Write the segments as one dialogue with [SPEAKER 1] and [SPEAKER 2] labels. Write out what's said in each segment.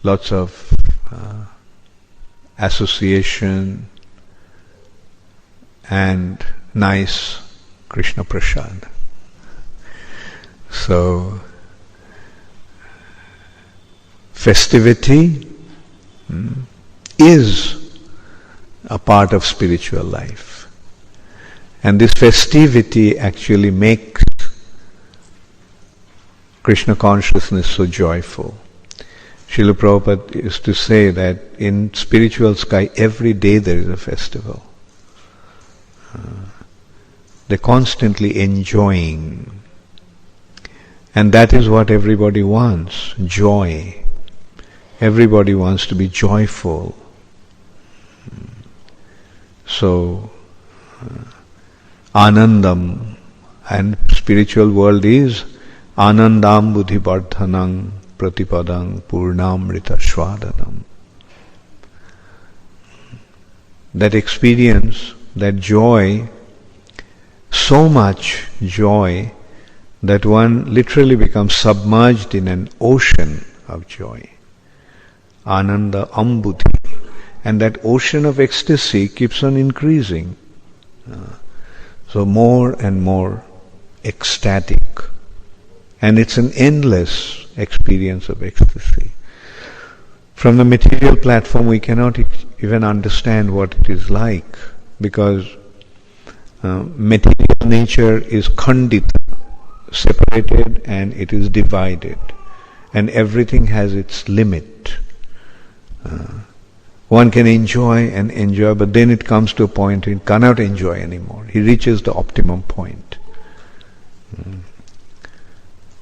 [SPEAKER 1] lots of association, and nice Krishna Prasad. So, festivity is a part of spiritual life. And this festivity actually makes Krishna consciousness so joyful. Srila Prabhupada used to say that in spiritual sky every day there is a festival. They're constantly enjoying. And that is what everybody wants, joy. Everybody wants to be joyful. So, Anandam, and spiritual world is Anandam Buddhi Bardhanam Pratipadam Purnamrita Shwadanam. That experience, that joy, so much joy that one literally becomes submerged in an ocean of joy. Ananda Ambudhi. And that ocean of ecstasy keeps on increasing. So more and more ecstatic. And it's an endless experience of ecstasy. From the material platform we cannot even understand what it is like, because material nature is khandita, separated, and it is divided. And everything has its limit. One can enjoy and enjoy, but then it comes to a point he cannot enjoy anymore. He reaches the optimum point.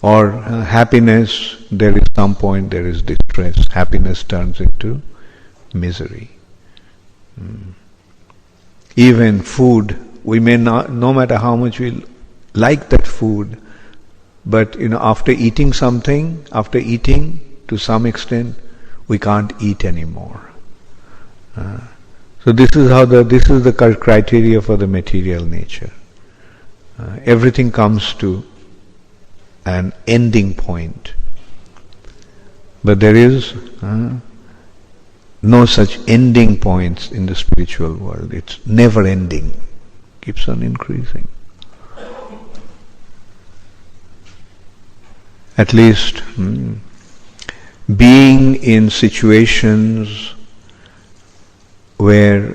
[SPEAKER 1] Or happiness, there is some point, there is distress. Happiness turns into misery. Even food, we may not, no matter how much we like that food, but after eating something, after eating to some extent, we can't eat anymore. So this is the criteria for the material nature. Everything comes to an ending point. But there is no such ending points in the spiritual world. It's never ending. Keeps on increasing. At least being in situations where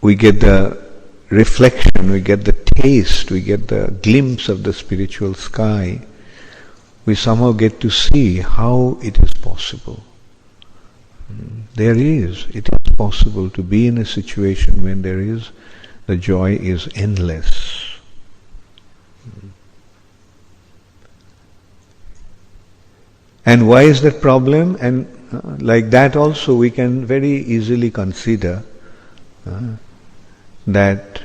[SPEAKER 1] we get the reflection, we get the taste, we get the glimpse of the spiritual sky, we somehow get to see how it is possible. It is possible to be in a situation when the joy is endless. And why is that problem? And like that also we can very easily consider that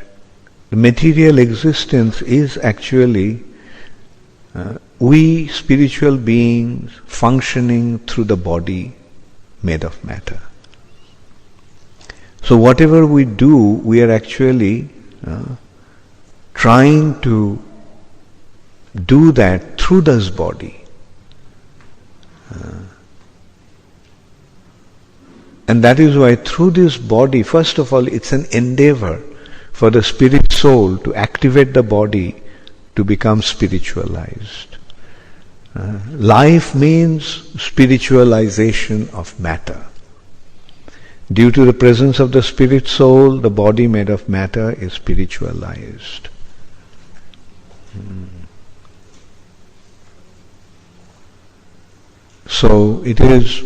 [SPEAKER 1] the material existence is actually we spiritual beings functioning through the body made of matter. So whatever we do, we are actually trying to do that through this body. And that is why through this body, first of all, it's an endeavor for the spirit soul to activate the body to become spiritualized. Life means spiritualization of matter. Due to the presence of the spirit soul, the body made of matter is spiritualized. So it is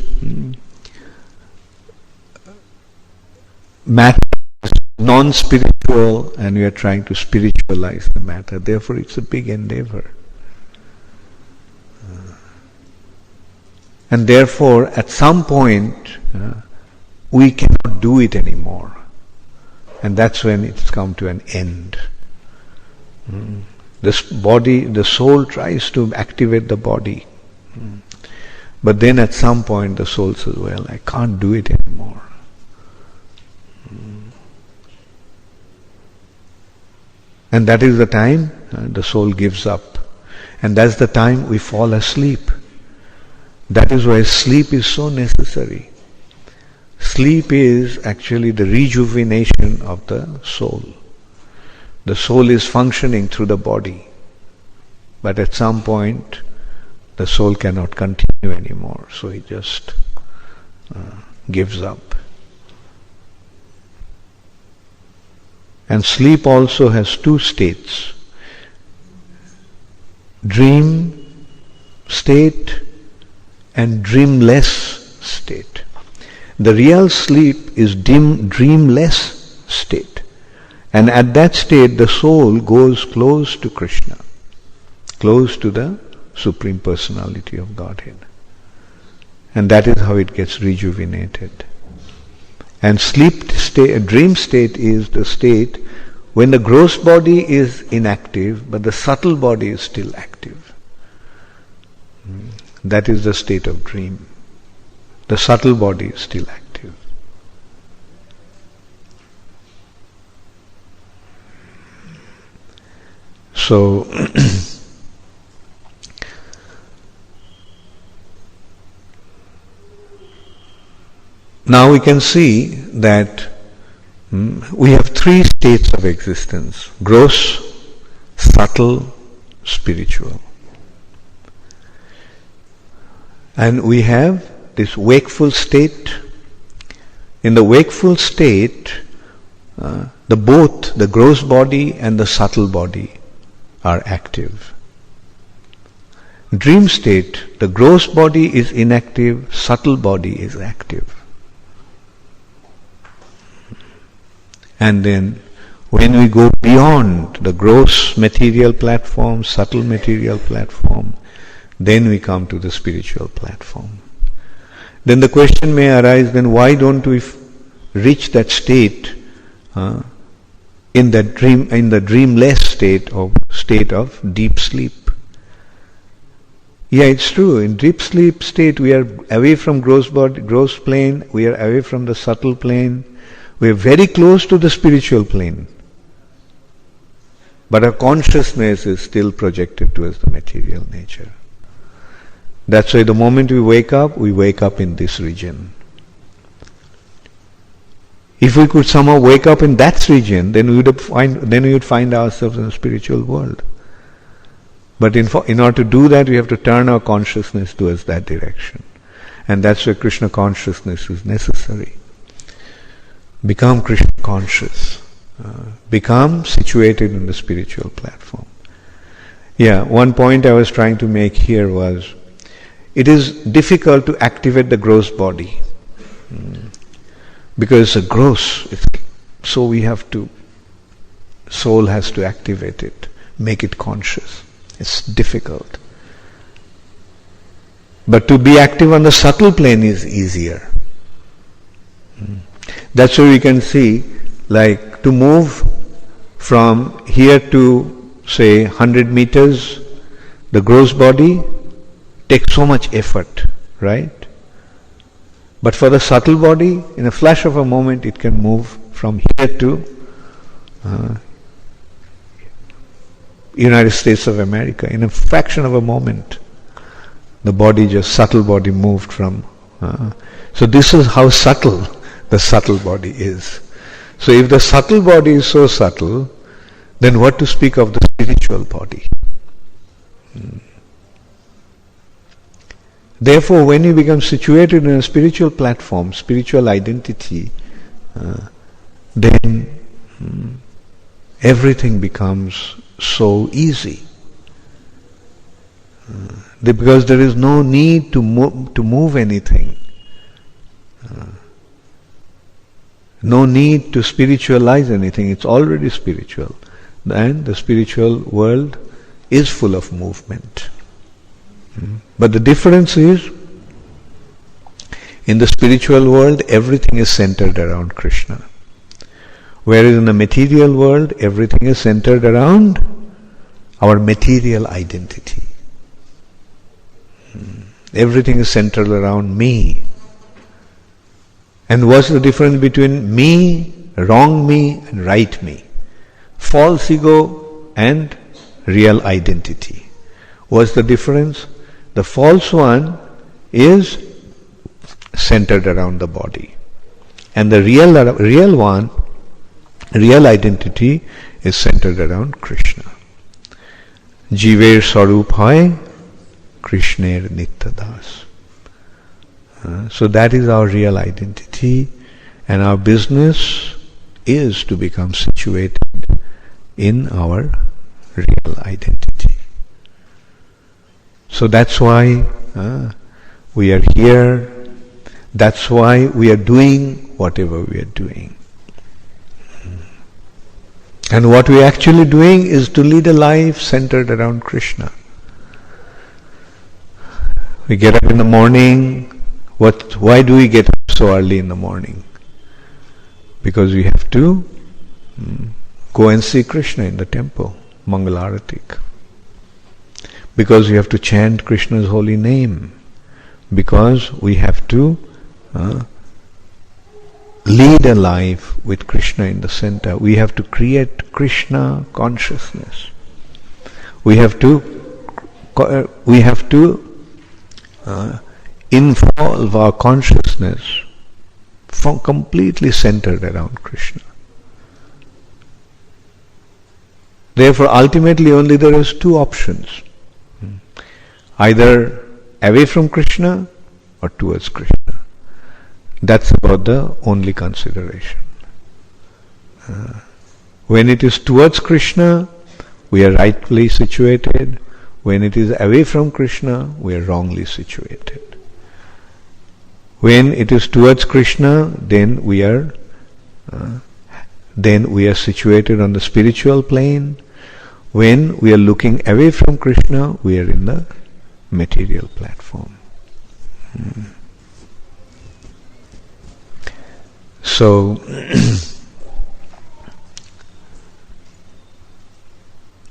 [SPEAKER 1] matter is non-spiritual and we are trying to spiritualize the matter. Therefore it's a big endeavor. And therefore at some point we cannot do it anymore. And that's when it's come to an end. This body, the soul tries to activate the body. But then at some point the soul says, well, I can't do it anymore. And that is the time the soul gives up. And that's the time we fall asleep. That is why sleep is so necessary. Sleep is actually the rejuvenation of the soul. The soul is functioning through the body, but at some point the soul cannot continue anymore, so it just gives up. And sleep also has two states: dream state and dreamless state. The real sleep is dreamless state. And at that state the soul goes close to Krishna, close to the Supreme Personality of Godhead. And that is how it gets rejuvenated. And dream state is the state when the gross body is inactive but the subtle body is still active. That is the state of dream. The subtle body is still active. So now we can see that we have three states of existence: gross, subtle, spiritual. And we have this wakeful state. In the wakeful state, both the gross body and the subtle body are active. Dream state, the gross body is inactive, subtle body is active. And then when we go beyond the gross material platform, subtle material platform, then we come to the spiritual platform. Then the question may arise, then why don't we reach that state in the dreamless state of deep sleep? Yeah, it's true. In deep sleep state, we are away from gross plane, we are away from the subtle plane, we are very close to the spiritual plane. But our consciousness is still projected towards the material nature. That's why the moment we wake up in this region. If we could somehow wake up in that region, then we would find ourselves in the spiritual world. But in order to do that, we have to turn our consciousness towards that direction. And that's why Krishna consciousness is necessary. Become Krishna conscious. Become situated in the spiritual platform. Yeah, one point I was trying to make here was, it is difficult to activate the gross body. Because it's gross, so soul has to activate it, make it conscious. It's difficult. But to be active on the subtle plane is easier. That's why we can see, like, to move from here to, say, 100 meters, the gross body takes so much effort, right? But for the subtle body, in a flash of a moment, it can move from here to United States of America. In a fraction of a moment, the subtle body moved from. So this is how subtle the subtle body is. So if the subtle body is so subtle, then what to speak of the spiritual body? Therefore, when you become situated in a spiritual platform, spiritual identity, then everything becomes so easy. Because there is no need to move anything. No need to spiritualize anything. It's already spiritual. And the spiritual world is full of movement. But the difference is, in the spiritual world, everything is centered around Krishna. Whereas in the material world, everything is centered around our material identity. Everything is centered around me. And what's the difference between me, wrong me, and right me? False ego and real identity. What's the difference? The false one is centered around the body. And the real identity is centered around Krishna. Jiver Sarup hai, Krishner Nityadas. So that is our real identity, and our business is to become situated in our real identity. So that's why we are here. That's why we are doing whatever we are doing. And what we are actually doing is to lead a life centered around Krishna. We get up in the morning. Why do we get up so early in the morning? Because we have to go and see Krishna in the temple, Mangalaratik. Because we have to chant Krishna's holy name. Because we have to lead a life with Krishna in the center. We have to create Krishna consciousness. We have to involve our consciousness from completely centered around Krishna. Therefore, ultimately only there is two options. Either away from Krishna or towards Krishna. That's about the only consideration. When it is towards Krishna, we are rightly situated. When it is away from Krishna, we are wrongly situated. When it is towards Krishna, then we are situated on the spiritual plane. When we are looking away from Krishna, we are in the material platform. So,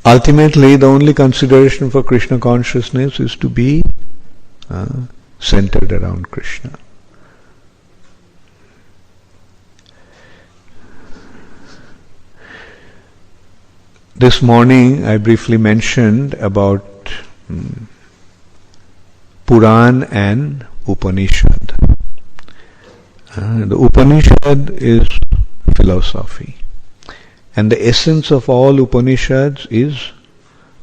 [SPEAKER 1] ultimately the only consideration for Krishna consciousness is to be centered around Krishna. This morning I briefly mentioned about Puran and Upanishad. The Upanishad is philosophy, and the essence of all Upanishads is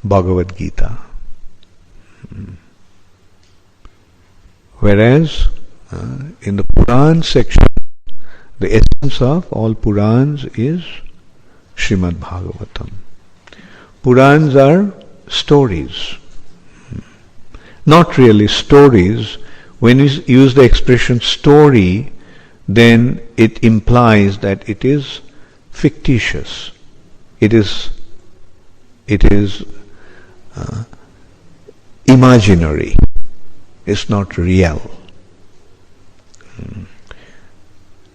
[SPEAKER 1] Bhagavad Gita. Whereas in the Puran section, the essence of all Purans is Srimad Bhagavatam. Purans are stories. Not really stories. When you use the expression story, then it implies that it is fictitious. It is imaginary. It's not real.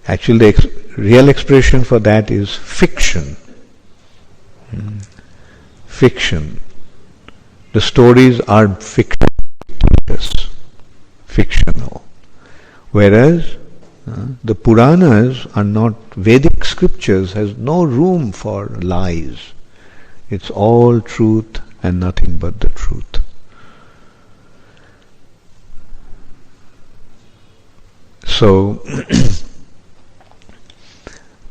[SPEAKER 1] Actually, the real expression for that is fiction. Fiction. The stories are fictional. Whereas the Puranas are not, Vedic scriptures has no room for lies. It's all truth and nothing but the truth. So,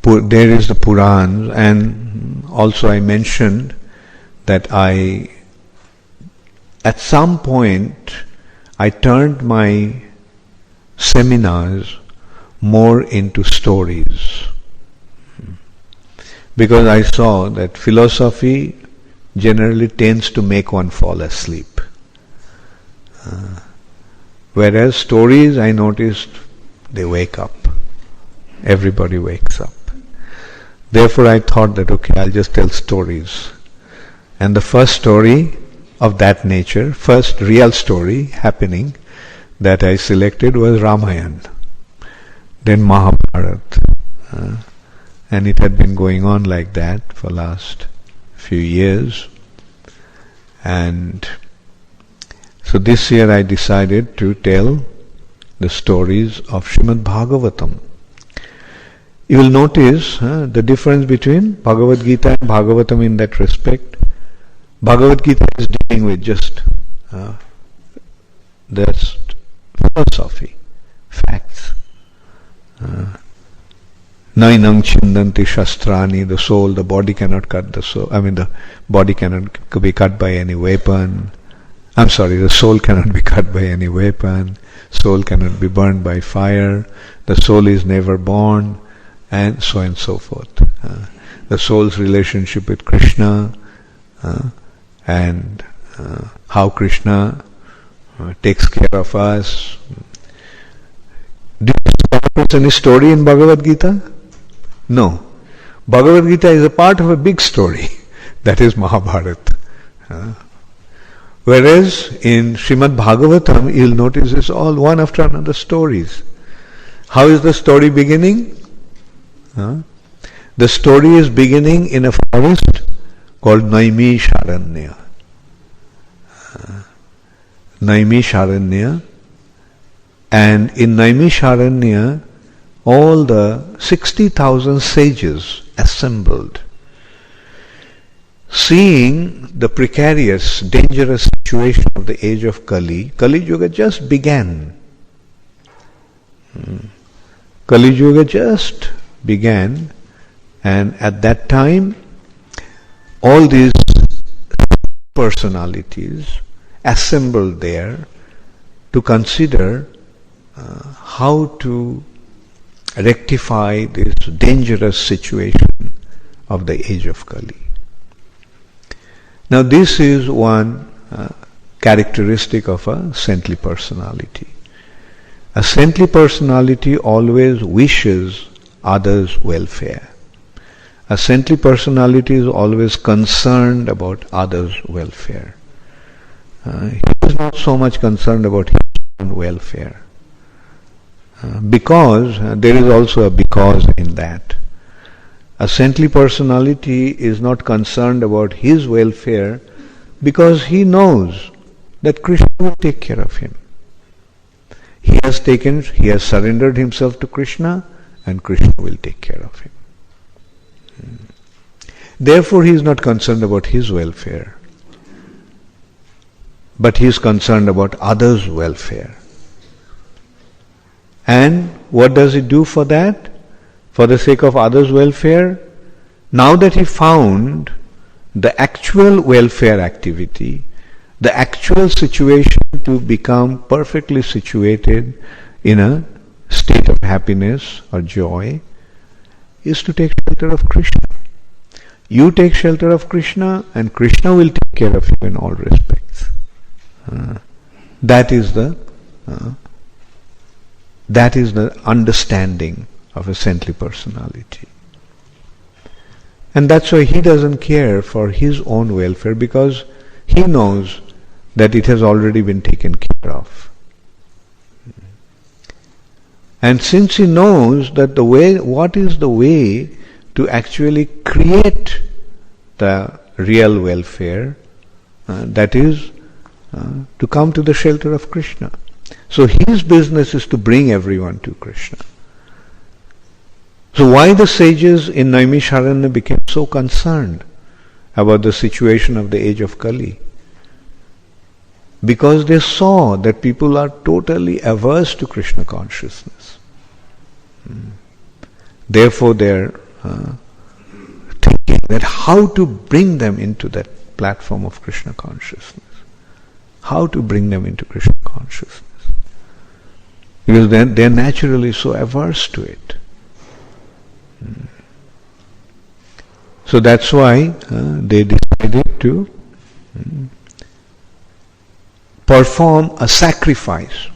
[SPEAKER 1] there is the Purans, and also I mentioned that at some point, I turned my seminars more into stories, because I saw that philosophy generally tends to make one fall asleep, whereas stories, I noticed, they wake up. Everybody wakes up. Therefore I thought that I'll just tell stories. And the first story of that nature, first real story happening that I selected was Ramayana, then Mahabharata, and it had been going on like that for last few years. And so this year I decided to tell the stories of Srimad Bhagavatam. You will notice the difference between Bhagavad Gita and Bhagavatam in that respect. Bhagavad Gita is dealing with just philosophy, facts. Nainang chindanti shastrani, the soul, the body cannot cut the soul. The body cannot be cut by any weapon. The soul cannot be cut by any weapon. Soul cannot be burned by fire. The soul is never born, and so forth. The soul's relationship with Krishna, and how Krishna takes care of us. Do you know any story in Bhagavad Gita? No. Bhagavad Gita is a part of a big story, that is Mahabharata. Whereas in Srimad Bhagavatam, you'll notice it's all one after another stories. How is the story beginning? The story is beginning in a forest called Naimisharanya. Naimisharanya. And in Naimisharanya, all the 60,000 sages assembled, seeing the precarious, dangerous situation of the age of Kali. Kali Yuga just began. Kali Yuga just began, and at that time, all these personalities assembled there to consider how to rectify this dangerous situation of the age of Kali. Now this is one characteristic of a saintly personality. A saintly personality always wishes others' welfare. A saintly personality is always concerned about others' welfare. He is not so much concerned about his own welfare. Because there is also a because in that. A saintly personality is not concerned about his welfare because he knows that Krishna will take care of him. He has surrendered himself to Krishna, and Krishna will take care of him. Therefore, he is not concerned about his welfare, but he is concerned about others' welfare. And what does he do for that? For the sake of others' welfare? Now that he found the actual welfare activity, the actual situation to become perfectly situated in a state of happiness or joy, is to take shelter of Krishna. You take shelter of Krishna, and Krishna will take care of you in all respects. That is the understanding of a saintly personality. And that's why he doesn't care for his own welfare, because he knows that it has already been taken care of. And since he knows that what is the way to actually create the real welfare, that is to come to the shelter of Krishna. So his business is to bring everyone to Krishna. So why the sages in Naimisharanya became so concerned about the situation of the age of Kali? Because they saw that people are totally averse to Krishna consciousness. Therefore they are thinking that how to bring them into that platform of Krishna consciousness. How to bring them into Krishna consciousness. Because they are naturally so averse to it. So that's why they decided to perform a sacrifice.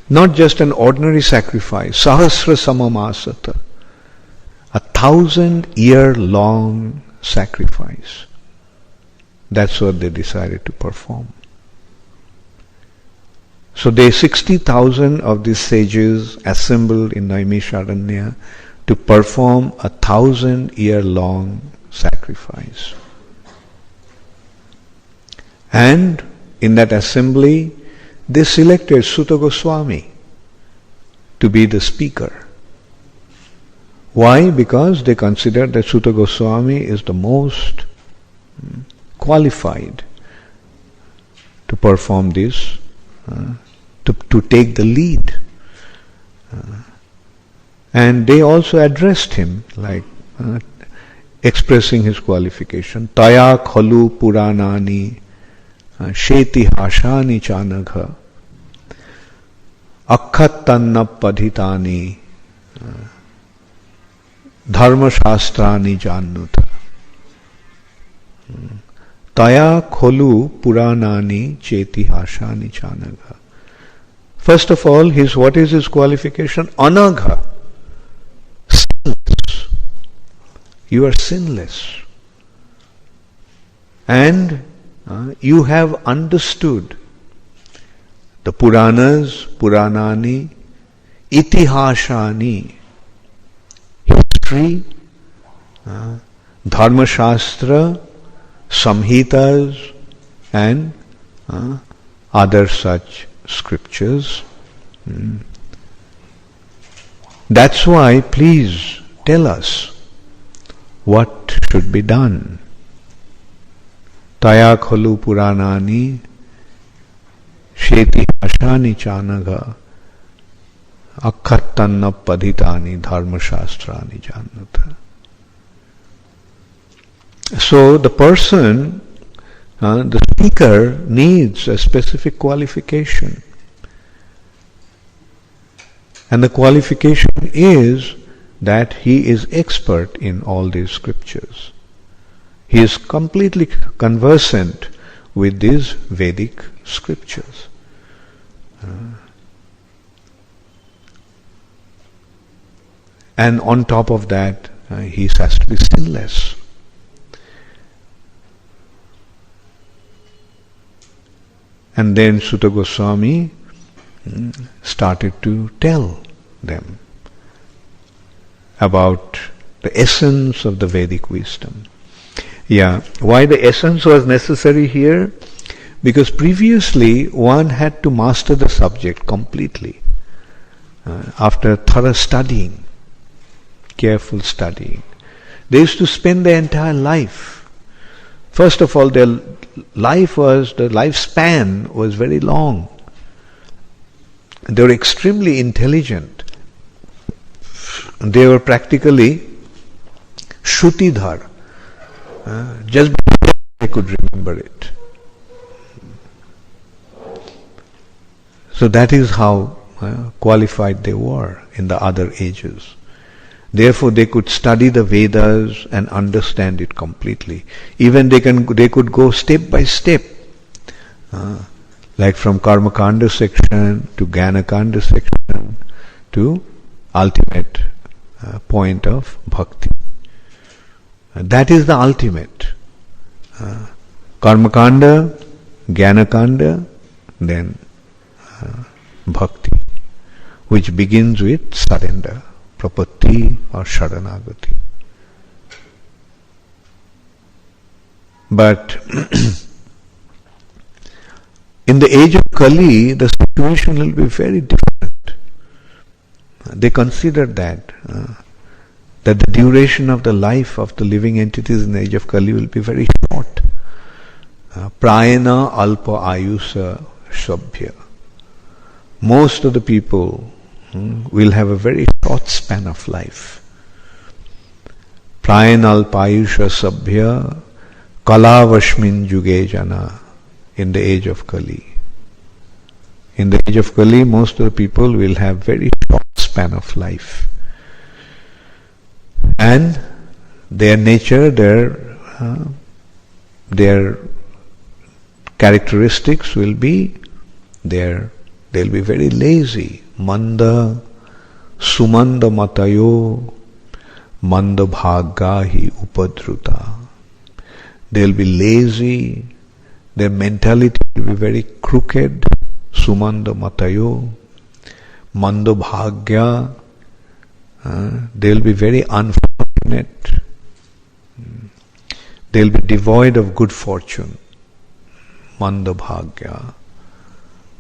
[SPEAKER 1] Not just an ordinary sacrifice, Sahasra Samamasata, 1,000-year-long sacrifice. That's what they decided to perform. So 60,000 of these sages assembled in Naimisharanya to perform 1,000-year-long sacrifice. And in that assembly, they selected Sutta Goswami to be the speaker. Why? Because they considered that Sutta Goswami is the most qualified to perform this, to to take the lead. And they also addressed him, like expressing his qualification. Taya khalu puranani sheti hashani chanagha akhattanna padhitani dharma shastrani jannuta. Taya kholu puranani cheti hashani chanagha. First of all, what is his qualification? Anagha. Sinless. You are sinless. And you have understood the Puranas, Puranani, Itihashani, history, Dharma Shastra, Samhitas, and other such scriptures. That's why, please tell us what should be done. Taya khalu puranani sheti hashani chanaga akhattanna padhitani dharma shastrani jannata. So the person, the speaker, needs a specific qualification. And the qualification is that he is expert in all these scriptures. He is completely conversant with these Vedic scriptures. And on top of that, he has to be sinless. And then Sutta Goswami started to tell them about the essence of the Vedic wisdom. Yeah, why the essence was necessary here? Because previously one had to master the subject completely after thorough studying, careful studying. They used to spend their entire life. First of all, the lifespan was very long. They were extremely intelligent. They were practically Shrutidhar. Just because they could remember it. So that is how qualified they were in the other ages. Therefore they could study the Vedas and understand it completely. Even they could go step by step. Like from Karma Kanda section to Jnana Kanda section to ultimate point of bhakti. That is the ultimate. Karma Kanda, Jnana Kanda, then bhakti, which begins with surrender, prapatti or sharanagati. But in the age of Kali, the situation will be very different. They consider that the duration of the life of the living entities in the age of Kali will be very short. Prayana alpa ayusa sabhya. Most of the people will have a very short span of life. Prayana alpa ayusha sabhya kalavashmin juge jana. In the age of Kali. In the age of Kali, most of the people will have very short span of life. And their nature, their characteristics will be they'll be very lazy. Manda, sumanda matayo, manda bhagahi upadruta. They'll be lazy. Their mentality will be very crooked. Sumanda matayo, manda bhagya. They'll be very unfortunate. They'll be devoid of good fortune. Manda bhagya.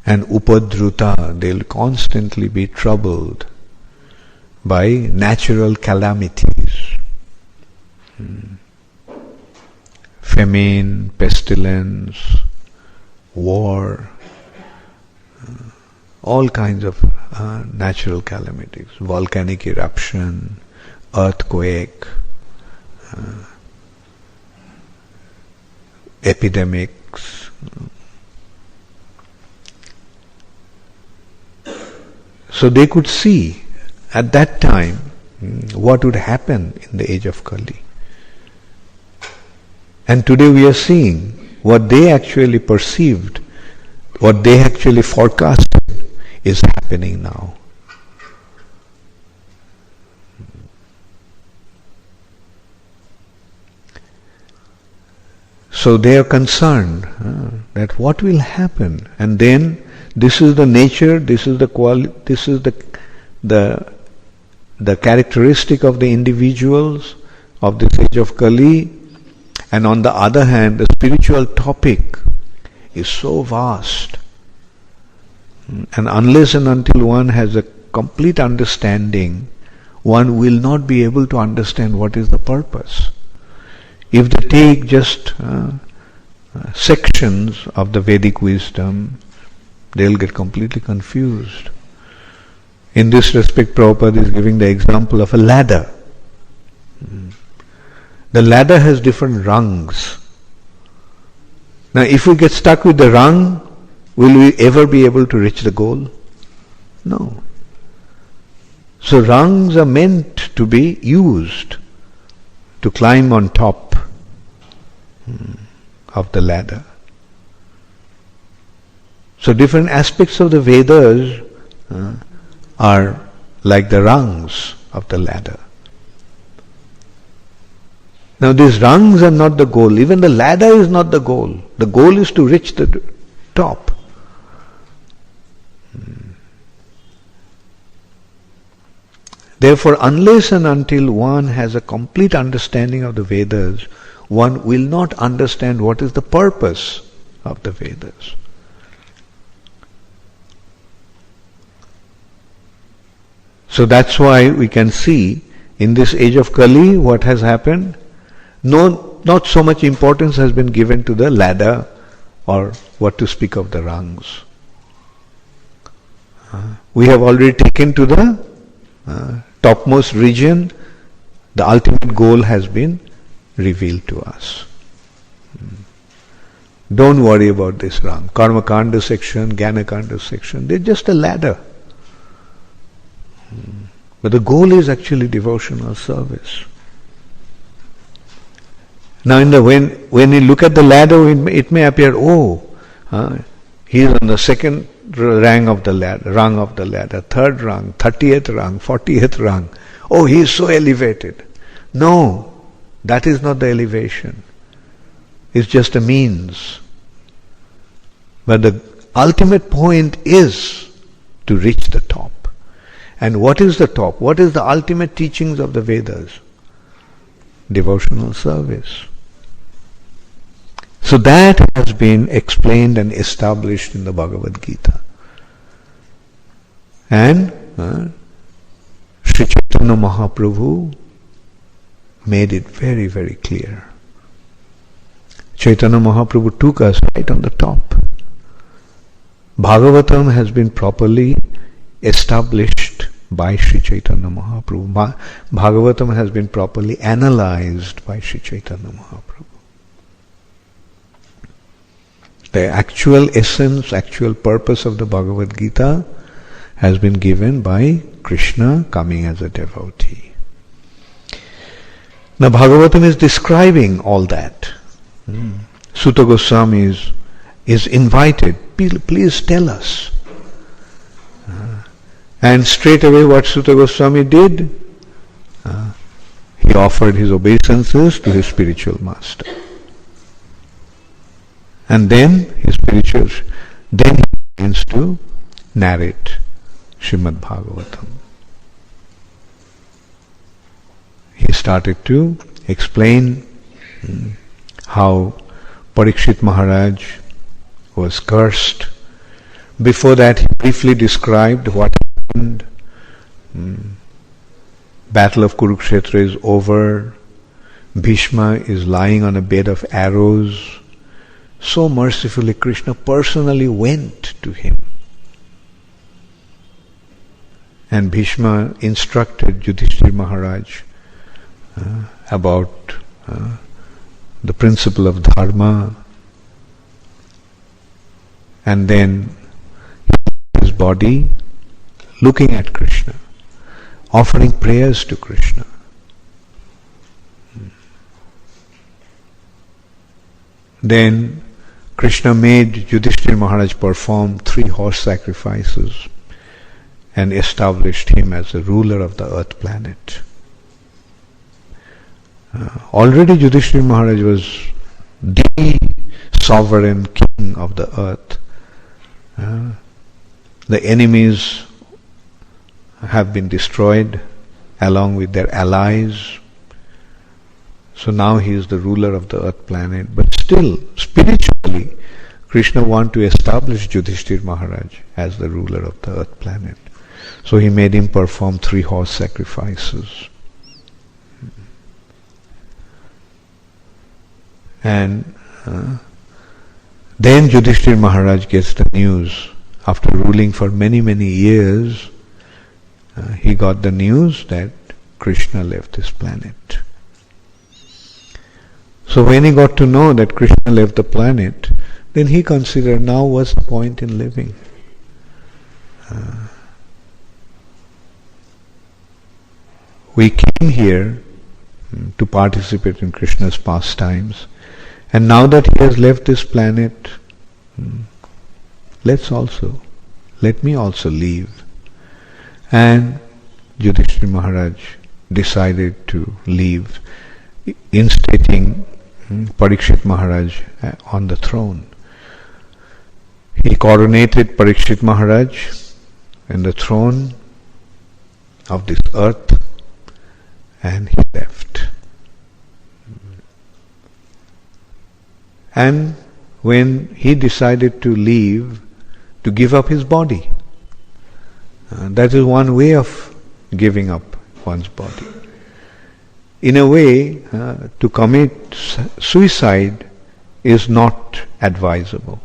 [SPEAKER 1] And upadruta, they'll constantly be troubled by natural calamities. Famine, pestilence, war, all kinds of natural calamities, volcanic eruption, earthquake, epidemics. So they could see at that time what would happen in the age of Kali. And today we are seeing what they actually perceived, what they actually forecasted is happening now. So they are concerned that what will happen, and then this is the nature, this is the quality, this is the characteristic of the individuals of this age of Kali. And on the other hand, the spiritual topic is so vast. And unless and until one has a complete understanding, one will not be able to understand what is the purpose. If they take just sections of the Vedic wisdom, they'll get completely confused. In this respect, Prabhupada is giving the example of a ladder. The ladder has different rungs. Now, if we get stuck with the rung, will we ever be able to reach the goal? No. So rungs are meant to be used to climb on top of the ladder. So different aspects of the Vedas are like the rungs of the ladder. Now these rungs are not the goal. Even the ladder is not the goal. The goal is to reach the top. Therefore, unless and until one has a complete understanding of the Vedas, one will not understand what is the purpose of the Vedas. So that's why we can see in this age of Kali what has happened. Not so much importance has been given to the ladder or what to speak of the rungs. We have already taken to the topmost region. The ultimate goal has been revealed to us. Don't worry about this rung. Karma Kanda section, Jnana Kanda section, they're just a ladder. But the goal is actually devotional service. Now, when you look at the ladder, it may appear, he is on the second rung of the ladder, third rung, 30th rung, 40th rung. Oh, he is so elevated. No, that is not the elevation. It's just a means. But the ultimate point is to reach the top. And what is the top? What is the ultimate teachings of the Vedas? Devotional service. So that has been explained and established in the Bhagavad Gita. And Sri Chaitanya Mahaprabhu made it very, very clear. Chaitanya Mahaprabhu took us right on the top. Bhagavatam has been properly established by Sri Chaitanya Mahaprabhu. Bhagavatam has been properly analyzed by Sri Chaitanya Mahaprabhu. The actual essence, actual purpose of the Bhagavad Gita has been given by Krishna coming as a devotee. Now Bhagavatam is describing all that. Sutta Goswami is invited, please tell us. And straight away what Sutta Goswami did, he offered his obeisances to his spiritual master. And then he begins to narrate Srimad Bhagavatam. He started to explain how Parikshit Maharaj was cursed. Before that, he briefly described what happened. Battle of Kurukshetra is over. Bhishma is lying on a bed of arrows. So mercifully, Krishna personally went to him. And Bhishma instructed Yudhishthira Maharaj about the principle of dharma, and then his body looking at Krishna, offering prayers to Krishna. Then Krishna made Yudhishthira Maharaj perform 3 horse sacrifices and established him as the ruler of the earth planet. Already Yudhishthira Maharaj was the sovereign king of the earth. The enemies have been destroyed along with their allies. So now he is the ruler of the earth planet. But still, spiritually, Krishna wanted to establish Yudhishthira Maharaj as the ruler of the earth planet. So he made him perform 3 horse sacrifices. And then Yudhishthira Maharaj gets the news. After ruling for many, many years, he got the news that Krishna left this planet. So when he got to know that Krishna left the planet, then he considered, now what's the point in living? We came here to participate in Krishna's pastimes, and now that he has left this planet, let me also leave. And Yudhishthira Maharaj decided to leave, instating Parikshit Maharaj on the throne. He coronated Parikshit Maharaj in the throne of this earth, and he left. And when he decided to leave, to give up his body, that is one way of giving up one's body. In a way, to commit suicide is not advisable.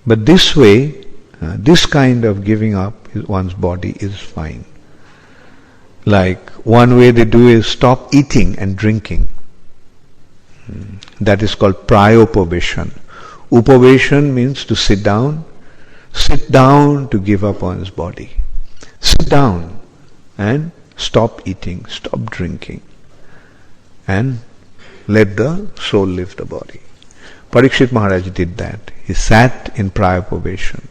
[SPEAKER 1] But this way, this kind of giving up one's body is fine. Like one way they do is stop eating and drinking. That is called prayopabeshan. Upabeshan means to sit down to give up one's body. Sit down and stop eating, stop drinking, and let the soul leave the body. Parikshit Maharaj did that. He sat in prayopabeshan.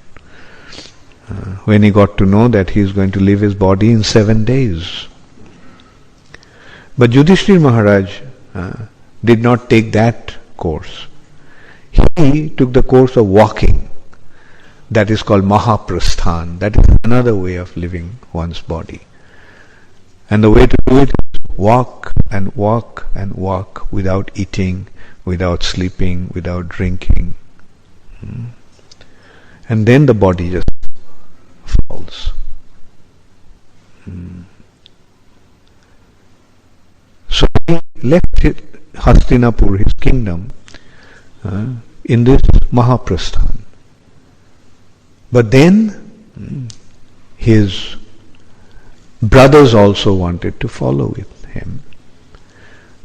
[SPEAKER 1] When he got to know that he is going to leave his body in 7 days. But Yudhishthira Maharaj did not take that course. He took the course of walking. That is called Mahaprasthan. That is another way of living one's body. And the way to do it is walk and walk and walk without eating, without sleeping, without drinking. And then the body just falls. So he left Hastinapur, his kingdom, in this Mahaprasthan. But then his brothers also wanted to follow with him.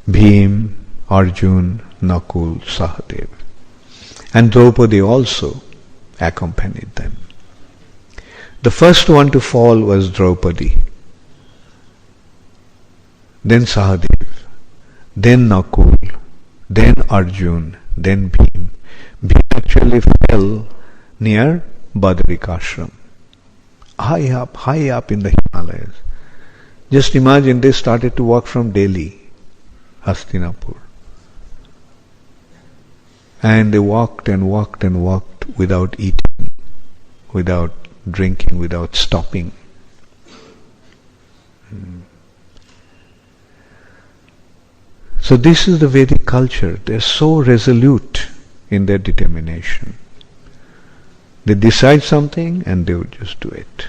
[SPEAKER 1] Bhim, Arjun, Nakul, Sahadev. And Draupadi also accompanied them. The first one to fall was Draupadi, then Sahadev, then Nakul, then Arjun, then Bhim. Bhim actually fell near Badrikashram, high up in the Himalayas. Just imagine, they started to walk from Delhi, Hastinapur. And they walked and walked and walked without eating, without drinking, without stopping. So this is the Vedic culture. They are so resolute in their determination. They decide something and they would just do it.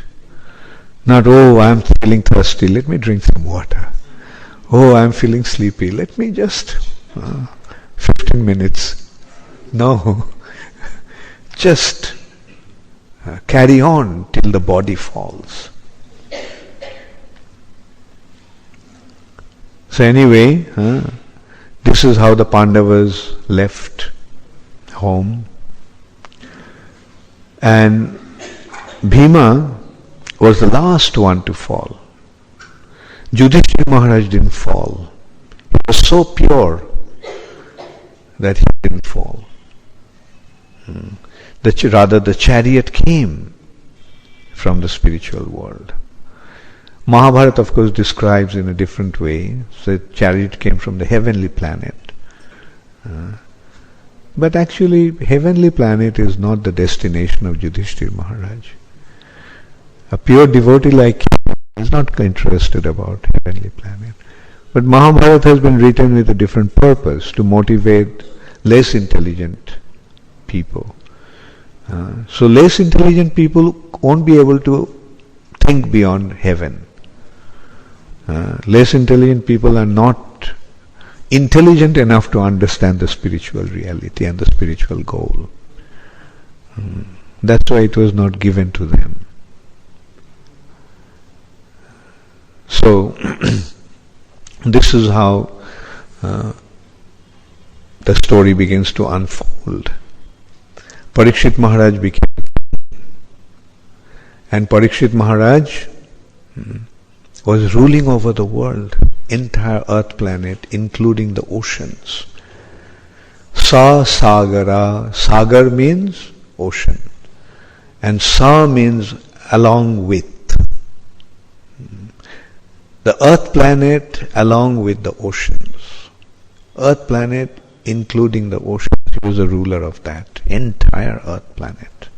[SPEAKER 1] Not, oh, I am feeling thirsty, let me drink some water. Oh, I am feeling sleepy, let me just 15 minutes. No, just carry on till the body falls. So anyway, this is how the Pandavas left home. And Bhima was the last one to fall. Yudhishthira Maharaj didn't fall. He was so pure that he didn't fall. Rather, the chariot came from the spiritual world. Mahabharata, of course, describes in a different way. So the chariot came from the heavenly planet. But actually, heavenly planet is not the destination of Yudhishthira Maharaj. A pure devotee like him is not interested about heavenly planet. But Mahabharata has been written with a different purpose, to motivate less intelligent people. So less intelligent people won't be able to think beyond heaven. Less intelligent people are not intelligent enough to understand the spiritual reality and the spiritual goal. That's why it was not given to them. So, this is how the story begins to unfold. Parikshit Maharaj became king, and Parikshit Maharaj was ruling over the world, entire earth planet, including the oceans. Sa Sagara, Sagar means ocean, and Sa means along with. The earth planet along with the oceans. Earth planet including the oceans. He was the ruler of that entire earth planet.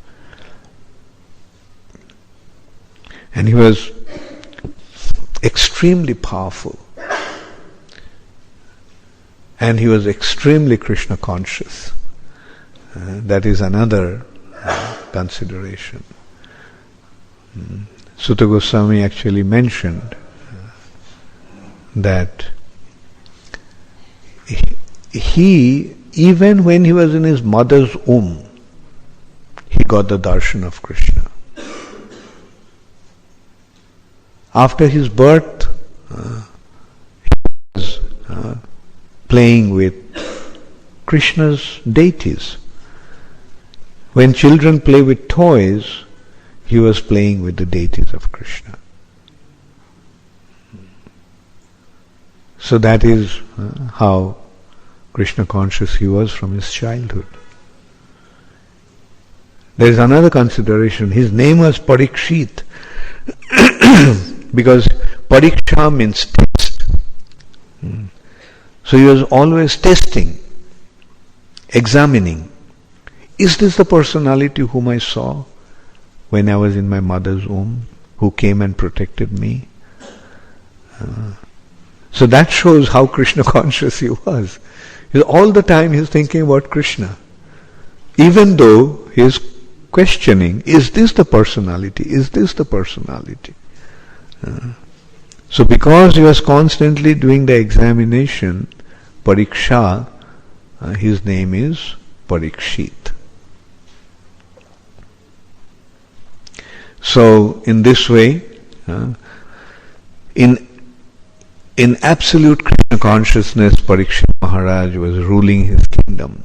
[SPEAKER 1] And he was extremely powerful. And he was extremely Krishna conscious. That is another consideration. Sutta Goswami actually mentioned that he, even when he was in his mother's womb, he got the darshan of Krishna. After his birth, he was playing with Krishna's deities. When children play with toys, he was playing with the deities of Krishna. So that is how Krishna conscious he was from his childhood. There is another consideration. His name was Parikshit because Pariksha means test. So he was always testing, examining. Is this the personality whom I saw when I was in my mother's womb, who came and protected me? So that shows how Krishna conscious he was. All the time he is thinking about Krishna. Even though he is questioning, is this the personality? Is this the personality? So because he was constantly doing the examination, Pariksha, his name is Parikshit. So in this way, in absolute Krishna consciousness, Parikshit Maharaj was ruling his kingdom.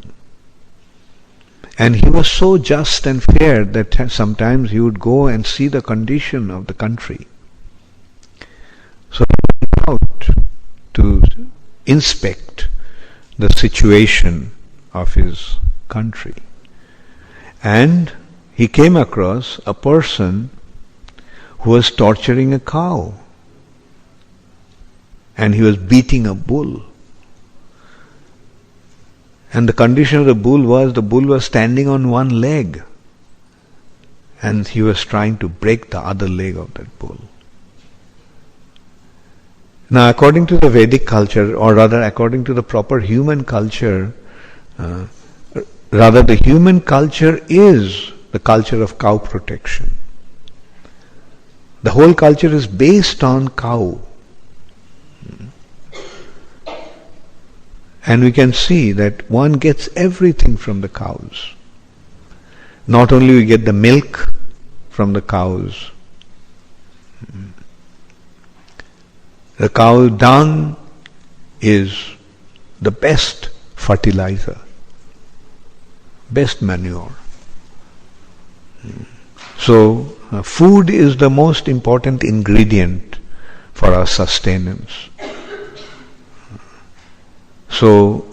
[SPEAKER 1] And he was so just and fair that sometimes he would go and see the condition of the country. So he went out to inspect the situation of his country. And he came across a person who was torturing a cow. And he was beating a bull. And the condition of the bull was standing on one leg. And he was trying to break the other leg of that bull. Now, according to the Vedic culture, or rather according to the proper human culture, the human culture is the culture of cow protection. The whole culture is based on cow. And we can see that one gets everything from the cows. Not only we get the milk from the cows, the cow dung is the best fertilizer, best manure. So, food is the most important ingredient for our sustenance. So,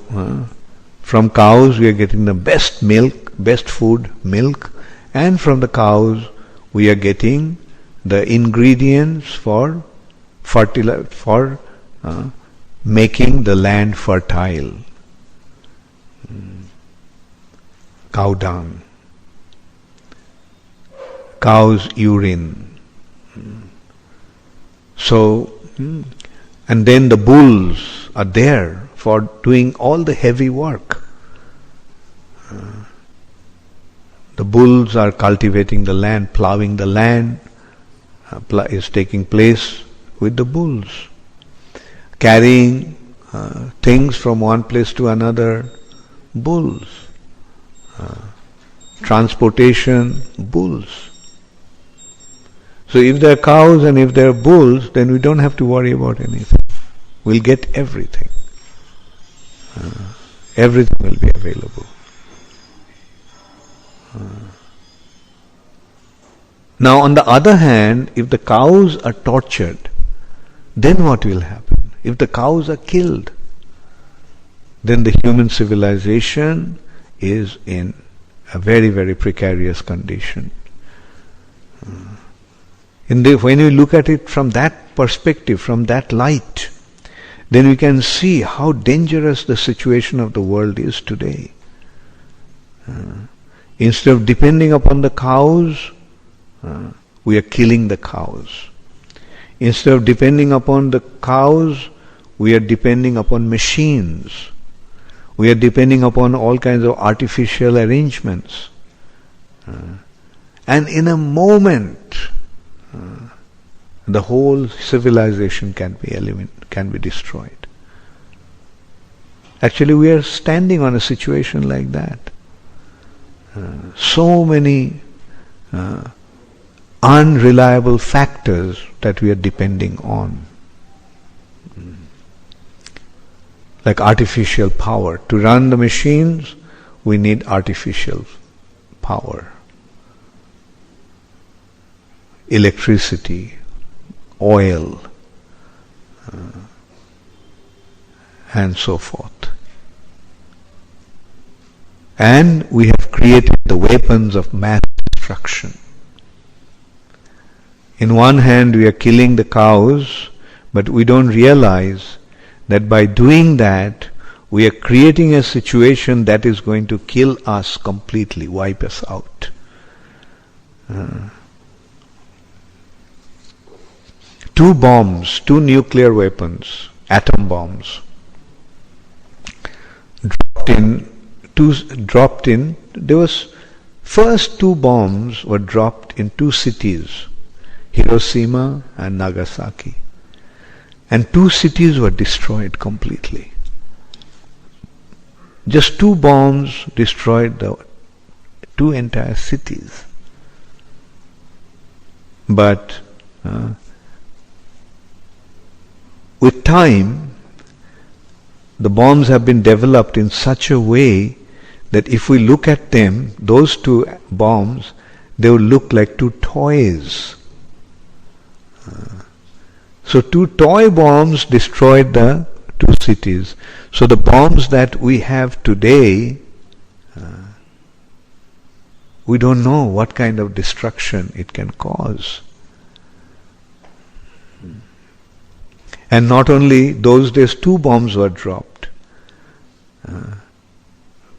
[SPEAKER 1] from cows we are getting the best milk, best food, milk, and from the cows we are getting the ingredients for making the land fertile. Cow dung, cow's urine. So, and then the bulls are there for doing all the heavy work. The bulls are cultivating the land, plowing the land, is taking place with the bulls. Carrying things from one place to another, bulls. Transportation, bulls. So if there are cows and if there are bulls, then we don't have to worry about anything. We'll get everything. Everything will be available. Now on the other hand, if the cows are tortured, then what will happen? If the cows are killed, then the human civilization is in a very, very precarious condition. When you look at it from that perspective, from that light, then we can see how dangerous the situation of the world is today. Instead of depending upon the cows, we are killing the cows. Instead of depending upon the cows, we are depending upon machines. We are depending upon all kinds of artificial arrangements. And in a moment, the whole civilization can be destroyed. Actually, we are standing on a situation like that. So many unreliable factors that we are depending on. Like artificial power. To run the machines, we need artificial power. Electricity, oil, and so forth. And we have created the weapons of mass destruction. In one hand we are killing the cows, but we don't realize that by doing that we are creating a situation that is going to kill us completely, wipe us out. Two bombs, two nuclear weapons, atom bombs, first two bombs were dropped in two cities, Hiroshima and Nagasaki. And two cities were destroyed completely. Just two bombs destroyed the two entire cities. But with time, the bombs have been developed in such a way that if we look at them, those two bombs, they will look like two toys. So two toy bombs destroyed the two cities. So the bombs that we have today, we don't know what kind of destruction it can cause. And not only those days two bombs were dropped,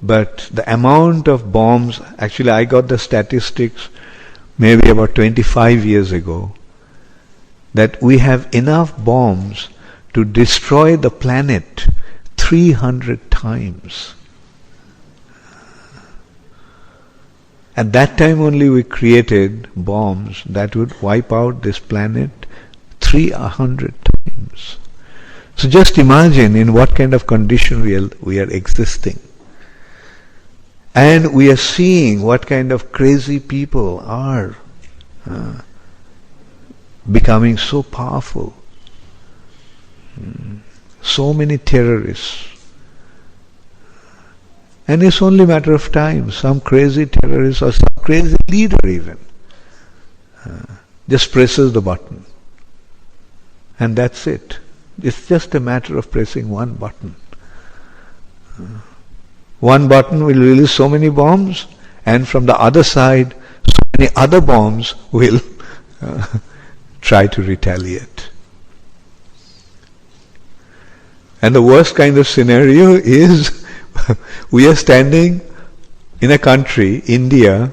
[SPEAKER 1] but the amount of bombs, actually I got the statistics maybe about 25 years ago, that we have enough bombs to destroy the planet 300 times. At that time only we created bombs that would wipe out this planet 300 times. So just imagine in what kind of condition we are existing. And we are seeing what kind of crazy people are becoming so powerful. So many terrorists. And it's only a matter of time. Some crazy terrorist or some crazy leader even just presses the button. And that's it. It's just a matter of pressing one button. One button will release so many bombs, and from the other side, so many other bombs will try to retaliate. And the worst kind of scenario is we are standing in a country, India,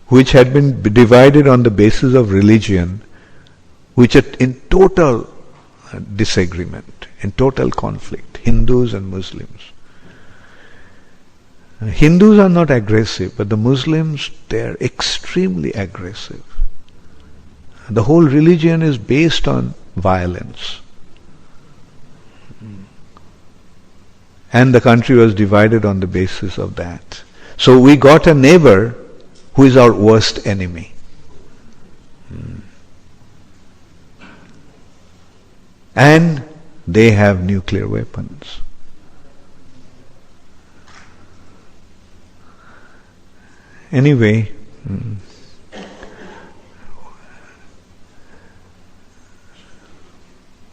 [SPEAKER 1] which had been divided on the basis of religion, which are in total disagreement, in total conflict, Hindus and Muslims. Hindus are not aggressive, but the Muslims, they are extremely aggressive. The whole religion is based on violence. And the country was divided on the basis of that. So we got a neighbor who is our worst enemy. And they have nuclear weapons. Anyway,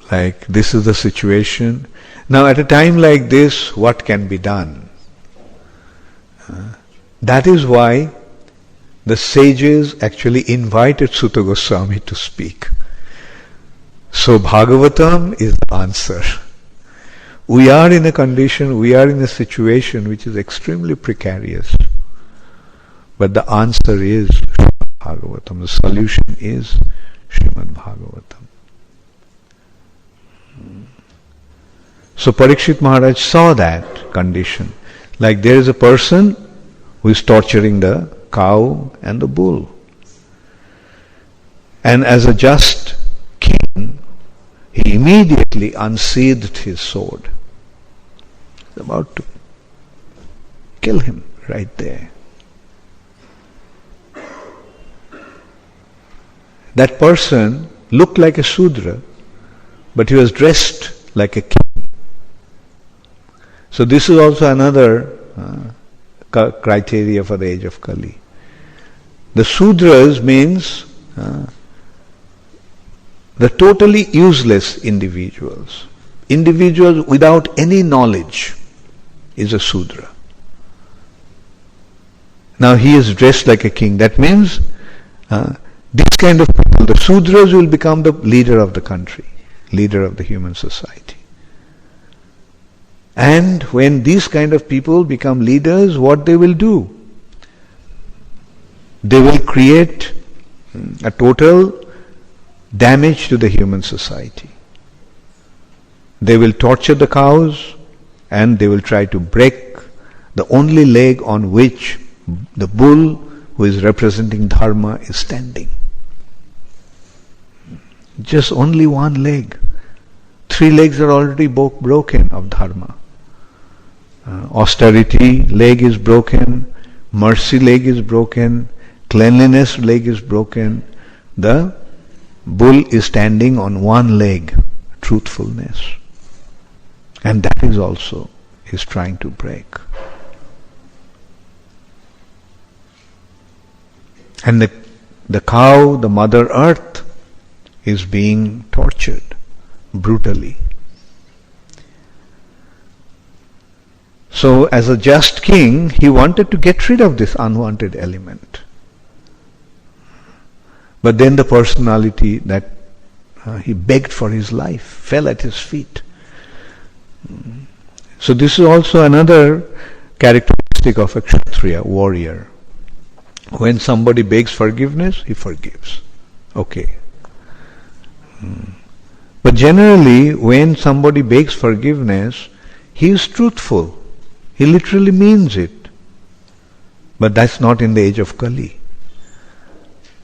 [SPEAKER 1] like this is the situation. Now at a time like this, what can be done? That is why the sages actually invited Sutta Goswami to speak. So Bhagavatam is the answer. We are in a condition, we are in a situation which is extremely precarious. But the answer is Bhagavatam. The solution is Srimad Bhagavatam. So Parikshit Maharaj saw that condition. Like there is a person who is torturing the cow and the bull. And as a just king, he immediately unsheathed his sword. He's about to kill him right there. That person looked like a Shudra, but he was dressed like a king. So this is also another criteria for the age of Kali. The Sudras means the totally useless individuals. Individuals without any knowledge is a Sudra. Now he is dressed like a king. That means these kind of people, the Sudras, will become the leader of the country, leader of the human society. And when these kind of people become leaders, what they will do? They will create a total damage to the human society. They will torture the cows and they will try to break the only leg on which the bull, who is representing dharma, is standing. Just only one leg. 3 legs are already broken of dharma. Austerity leg is broken, mercy leg is broken, cleanliness leg is broken. The bull is standing on one leg, truthfulness. And that is also is trying to break. And the cow, the Mother Earth, is being tortured brutally. So as a just king, he wanted to get rid of this unwanted element. But then the personality that he begged for his life fell at his feet. So this is also another characteristic of a Kshatriya, warrior. When somebody begs forgiveness, he forgives. Okay. But generally, when somebody begs forgiveness, he is truthful. He literally means it. But that's not in the age of Kali.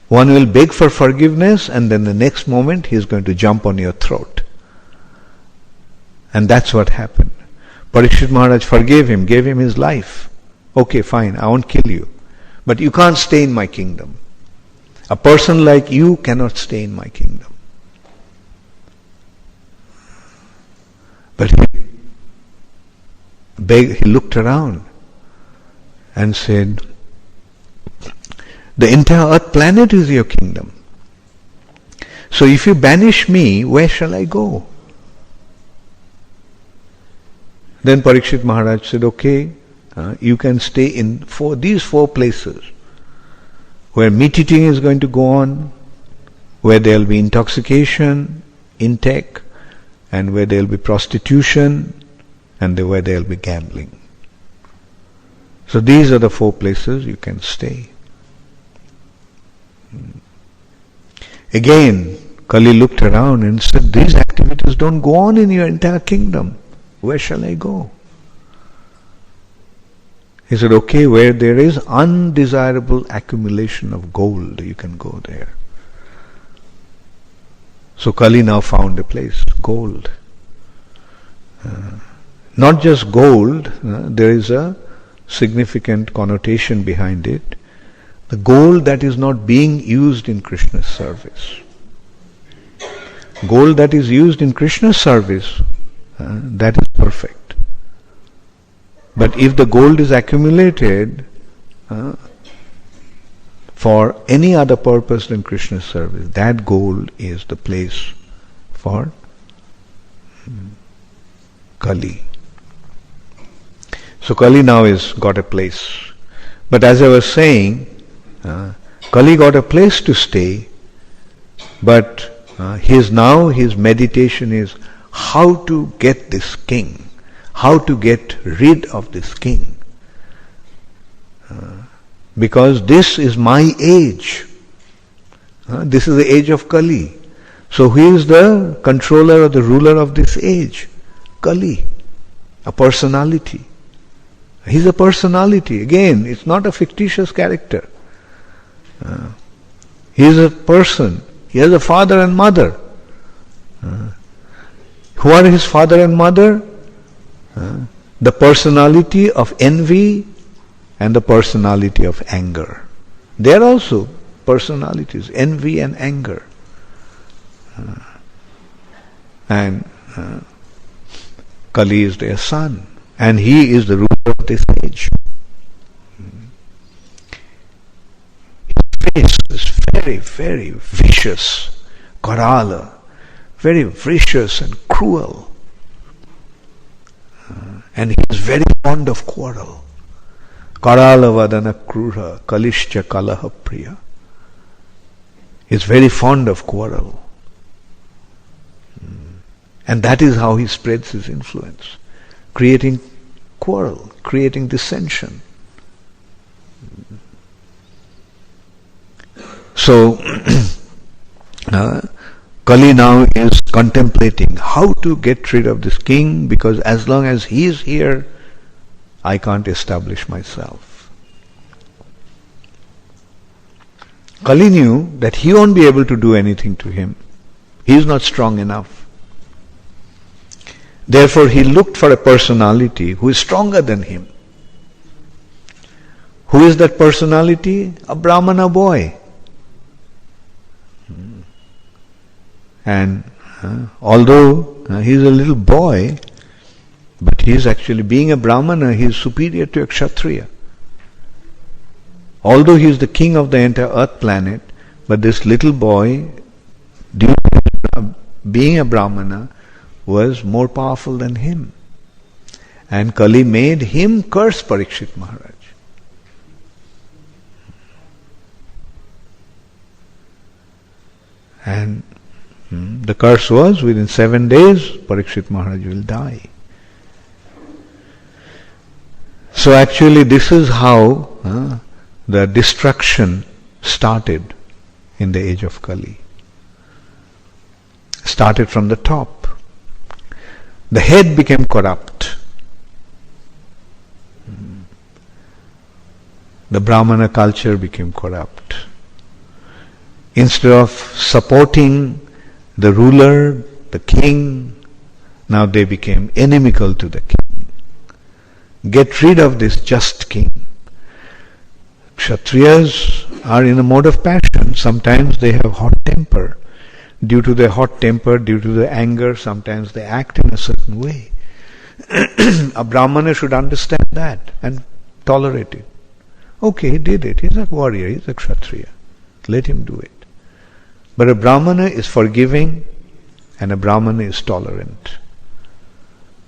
[SPEAKER 1] One will beg for forgiveness and then the next moment he is going to jump on your throat. And that's what happened. Parikshit Maharaj forgave him, gave him his life. Okay, fine, I won't kill you. But you can't stay in my kingdom. A person like you cannot stay in my kingdom. But he looked around and said, the entire earth planet is your kingdom. So if you banish me, where shall I go? Then Parikshit Maharaj said, okay, you can stay in these four places where meat eating is going to go on, where there will be intoxication, intake, and where there will be prostitution, and where there will be gambling. So these are the four places you can stay. Again, Kali looked around and said, these activities don't go on in your entire kingdom. Where shall I go? He said, okay, where there is undesirable accumulation of gold, you can go there. So Kali now found a place, gold. Not just gold, there is a significant connotation behind it. The gold that is not being used in Krishna's service. Gold that is used in Krishna's service, that is perfect. But if the gold is accumulated for any other purpose than Krishna's service, that gold is the place for Kali. So Kali now has got a place. But as I was saying, Kali got a place to stay, but his meditation is how to get this king, how to get rid of this king. Because this is my age. This is the age of Kali. So who is the controller or the ruler of this age? Kali, a personality. He's a personality. Again, it's not a fictitious character. He is a person. He has a father and mother. Who are his father and mother? The personality of envy and the personality of anger. They are also personalities, envy and anger. And Kali is their son, and he is the ruler of this age. His face is very, very vicious, Karala, very vicious and cruel. And he is very fond of quarrel. Karala vadana krura kalishcha kalaha priya. He is very fond of quarrel. And that is how he spreads his influence, creating quarrel, creating dissension. So, Kali now is contemplating how to get rid of this king, because as long as he is here, I can't establish myself. Kali knew that he won't be able to do anything to him. He is not strong enough. Therefore, he looked for a personality who is stronger than him. Who is that personality? A Brahmana boy. And although he is a little boy, but he is actually, being a Brahmana, he is superior to a Kshatriya. Although he is the king of the entire earth planet, but this little boy, due to being a Brahmana, was more powerful than him. And Kali made him curse Parikshit Maharaj. And the curse was, within 7 days, Parikshit Maharaj will die. So actually this is how the destruction started in the age of Kali. Started from the top. The head became corrupt. The Brahmana culture became corrupt. Instead of supporting the ruler, the king, now they became inimical to the king. Get rid of this just king. Kshatriyas are in a mode of passion. Sometimes they have hot temper. Due to their hot temper, due to their anger, sometimes they act in a certain certain way. A Brahmana should understand that and tolerate it. Okay, he did it. He's a warrior, he's a Kshatriya. Let him do it. But a Brahmana is forgiving and a Brahmana is tolerant.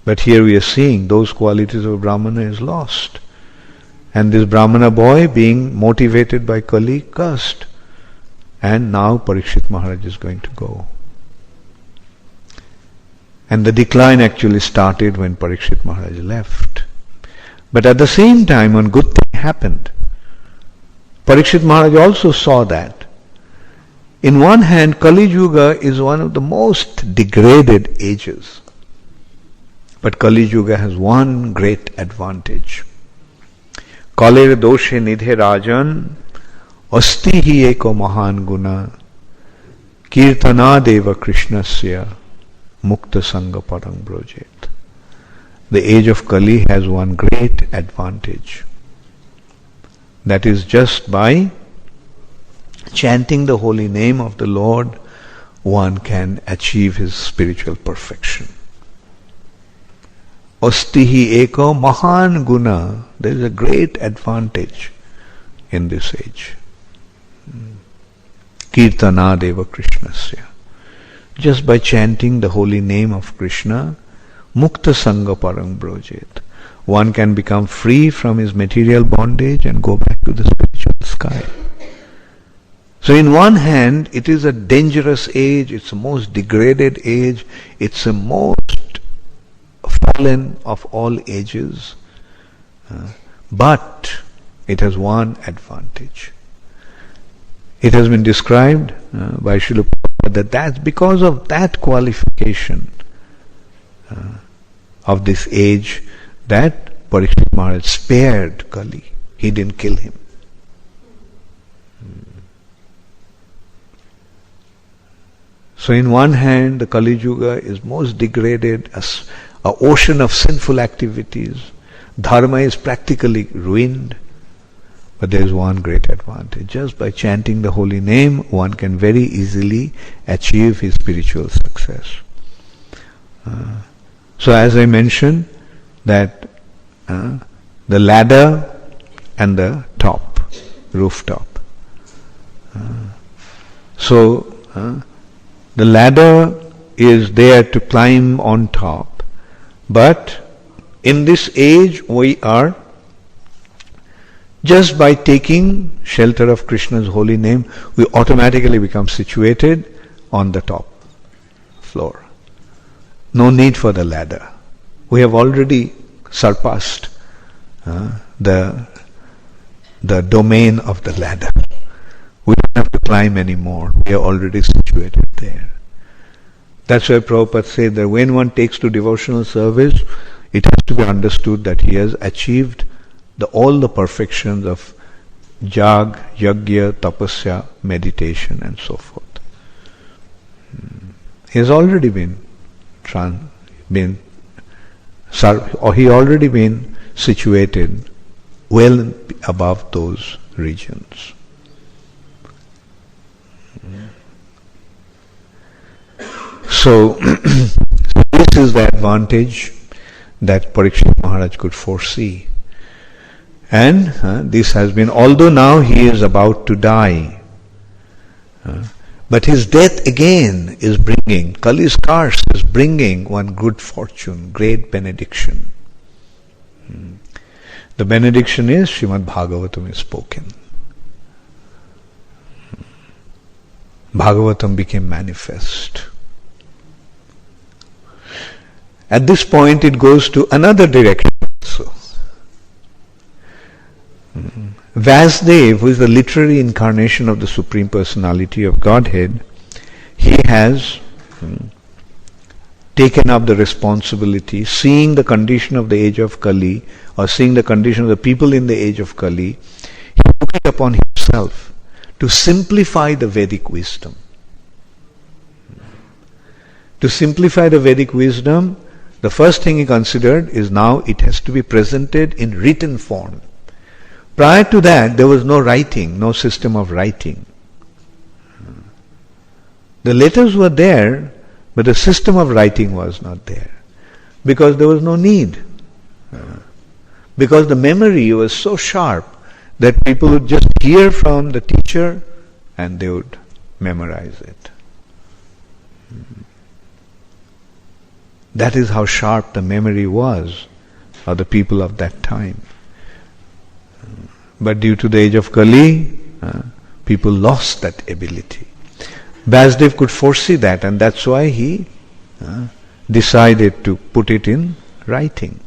[SPEAKER 1] But here we are seeing those qualities of a Brahmana is lost. And this Brahmana boy, being motivated by Kali, cursed. And now Parikshit Maharaj is going to go. And the decline actually started when Parikshit Maharaj left. But at the same time, one good thing happened. Parikshit Maharaj also saw that. In one hand, Kali Yuga is one of the most degraded ages. But Kali Yuga has one great advantage. Kaler doshe nidhe rajan asti hi eko mahan guna kirtana deva krishnasya mukta sangha parang brojet. The age of Kali has one great advantage. That is, just by chanting the holy name of the Lord, one can achieve his spiritual perfection. Ostihi eko mahan guna. There is a great advantage in this age. Kirtana deva krishnasya. Just by chanting the holy name of Krishna, mukta sangha parang brojet, one can become free from his material bondage and go back to the spiritual sky. So in one hand, it is a dangerous age, it's the most degraded age, it's the most fallen of all ages, but it has one advantage. It has been described by Srila Prabhupada that that's because of that qualification of this age that Parikshit Maharaj spared Kali. He didn't kill him. So in one hand, the Kali Yuga is most degraded, as an ocean of sinful activities. Dharma is practically ruined. But there is one great advantage. Just by chanting the holy name, one can very easily achieve his spiritual success. So as I mentioned, that the ladder and the top, rooftop. The ladder is there to climb on top. But in this age, we are just by taking shelter of Krishna's holy name, we automatically become situated on the top floor. No need for the ladder. We have already surpassed the domain of the ladder. We don't have to climb anymore. We are already situated there. That's why Prabhupada said that when one takes to devotional service, it has to be understood that he has achieved all the perfections of jag, yagya, tapasya, meditation and so forth. He has already been situated well above those regions. So this is the advantage that Parikshit Maharaj could foresee. And this has been, although now he is about to die, but his death again is bringing, Kali's curse is bringing one good fortune, great benediction. The benediction is Srimad Bhagavatam is spoken. Bhagavatam became manifest. At this point it goes to another direction also. Vasudev, who is the literary incarnation of the Supreme Personality of Godhead, he has taken up the responsibility, seeing the condition of the age of Kali, or seeing the condition of the people in the age of Kali, he took it upon himself to simplify the Vedic wisdom. To simplify the Vedic wisdom, the first thing he considered is now it has to be presented in written form. Prior to that, there was no writing, no system of writing. The letters were there, but the system of writing was not there. Because there was no need. Because the memory was so sharp that people would just hear from the teacher and they would memorize it. That is how sharp the memory was of the people of that time. But due to the age of Kali, people lost that ability. Vasudev could foresee that, and that's why he decided to put it in writing.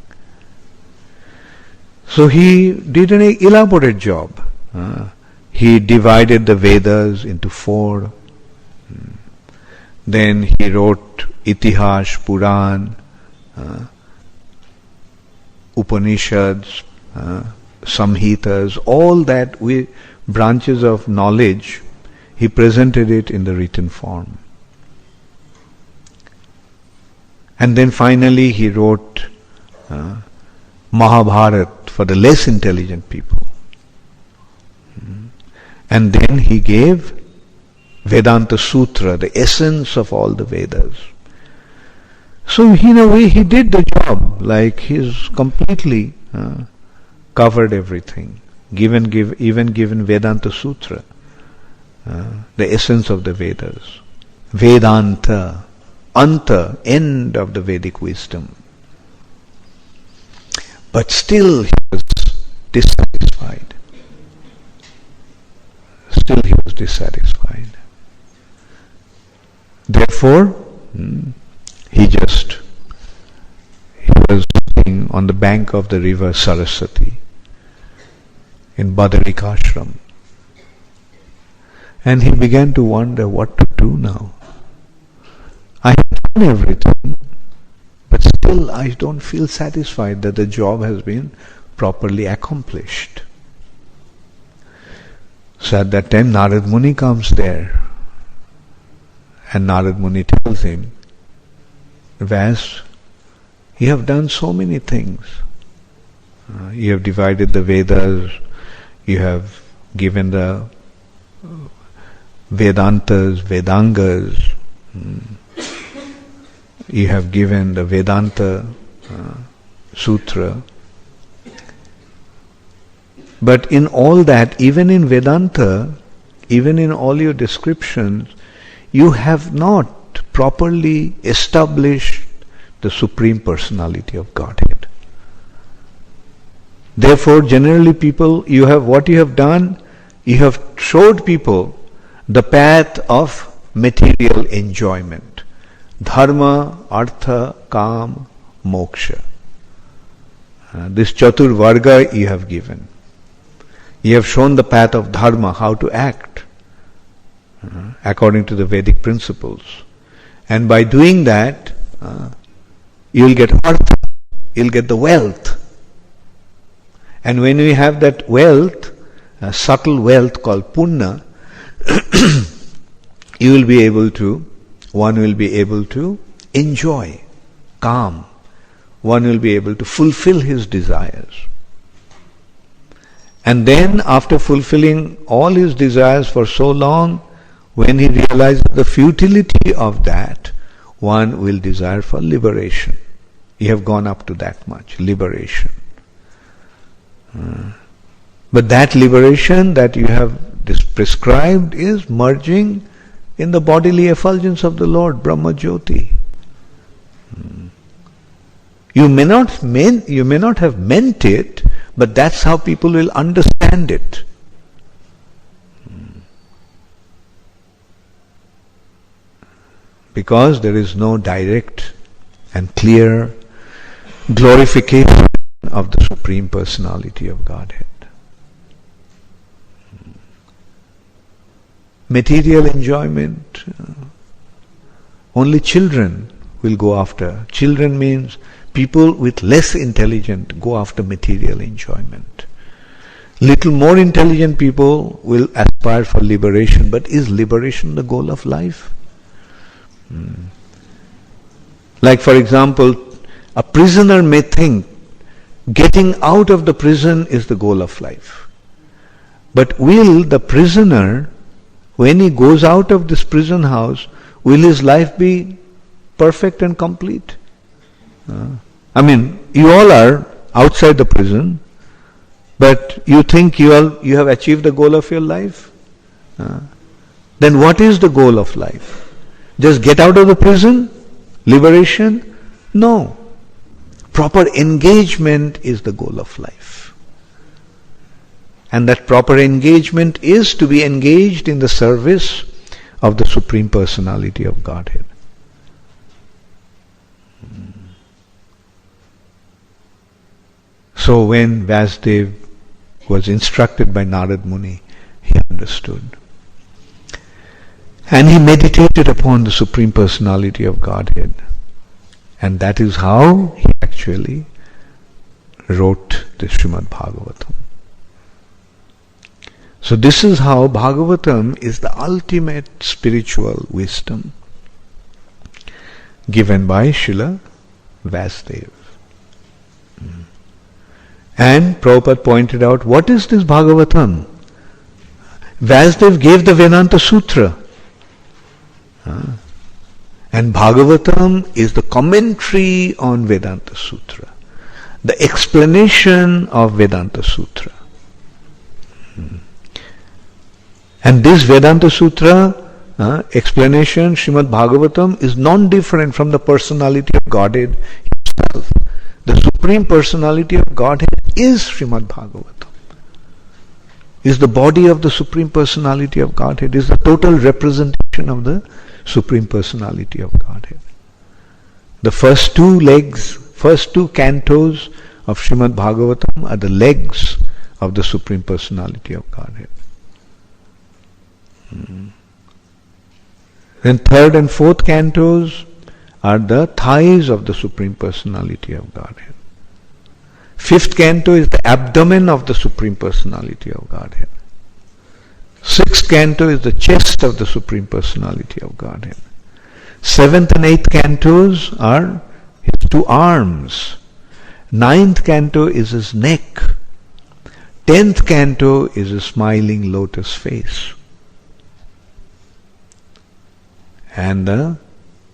[SPEAKER 1] So he did an elaborate job. He divided the Vedas into 4. Then he wrote Itihash, Puran, Upanishads, Samhitas, all that branches of knowledge, he presented it in the written form. And then finally he wrote Mahabharat for the less intelligent people. And then he gave Vedanta Sutra, the essence of all the Vedas. So in a way he did the job, like he's completely covered everything, even given Vedanta Sutra, the essence of the Vedas. Vedanta, anta, end of the Vedic wisdom. But still he was dissatisfied. Still he was dissatisfied. Therefore, he was sitting on the bank of the river Saraswati in Badarikashram. And he began to wonder what to do now. I have done everything, but still I don't feel satisfied that the job has been properly accomplished. So at that time Narad Muni comes there, and Narad Muni tells him, Vyas, you have done so many things. You have divided the Vedas, you have given the Vedantas, Vedangas, you have given the Vedanta Sutra. But in all that, even in Vedanta, even in all your descriptions, you have not properly established the Supreme Personality of Godhead. Therefore, generally people, what you have done, you have showed people the path of material enjoyment. Dharma, Artha, Kam, Moksha. This Chatur Varga you have given. You have shown the path of Dharma, how to act according to the Vedic principles. And by doing that, you will get Artha, you will get the wealth. And when we have that wealth, a subtle wealth called Punna, one will be able to enjoy, calm. One will be able to fulfill his desires. And then after fulfilling all his desires for so long, when he realizes the futility of that, one will desire for liberation. You have gone up to that much, liberation. But that liberation that you have prescribed is merging in the bodily effulgence of the Lord, Brahma Jyoti. You may not have meant it, but that's how people will understand it. Because there is no direct and clear glorification of the Supreme Personality of Godhead. Material enjoyment, only children will go after. Children means people with less intelligence go after material enjoyment. Little more intelligent people will aspire for liberation, but is liberation the goal of life? Like for example, a prisoner may think getting out of the prison is the goal of life. But will the prisoner, when he goes out of this prison house, will his life be perfect and complete? I mean, you all are outside the prison, but you think you have achieved the goal of your life? Then what is the goal of life? Just get out of the prison? Liberation? No. Proper engagement is the goal of life. And that proper engagement is to be engaged in the service of the Supreme Personality of Godhead. So when Vasudev was instructed by Narad Muni, he understood. And he meditated upon the Supreme Personality of Godhead. And that is how he actually wrote the Srimad Bhagavatam. So this is how Bhagavatam is the ultimate spiritual wisdom given by Srila Vasudev. And Prabhupada pointed out, what is this Bhagavatam? Vasudev gave the Vedanta Sutra. And Bhagavatam is the commentary on Vedanta Sutra, the explanation of Vedanta Sutra. And this Vedanta Sutra explanation, Srimad Bhagavatam, is non-different from the personality of Godhead himself. The Supreme Personality of Godhead is Srimad Bhagavatam. Is the body of the Supreme Personality of Godhead, is the total representation of the Supreme Personality of Godhead. The first two legs, first two cantos of Srimad Bhagavatam are the legs of the Supreme Personality of Godhead. Then third and fourth cantos are the thighs of the Supreme Personality of Godhead. Fifth canto is the abdomen of the Supreme Personality of Godhead. Sixth canto is the chest of the Supreme Personality of Godhead. Seventh and eighth cantos are his two arms. Ninth canto is his neck. 10th canto is his smiling lotus face. And the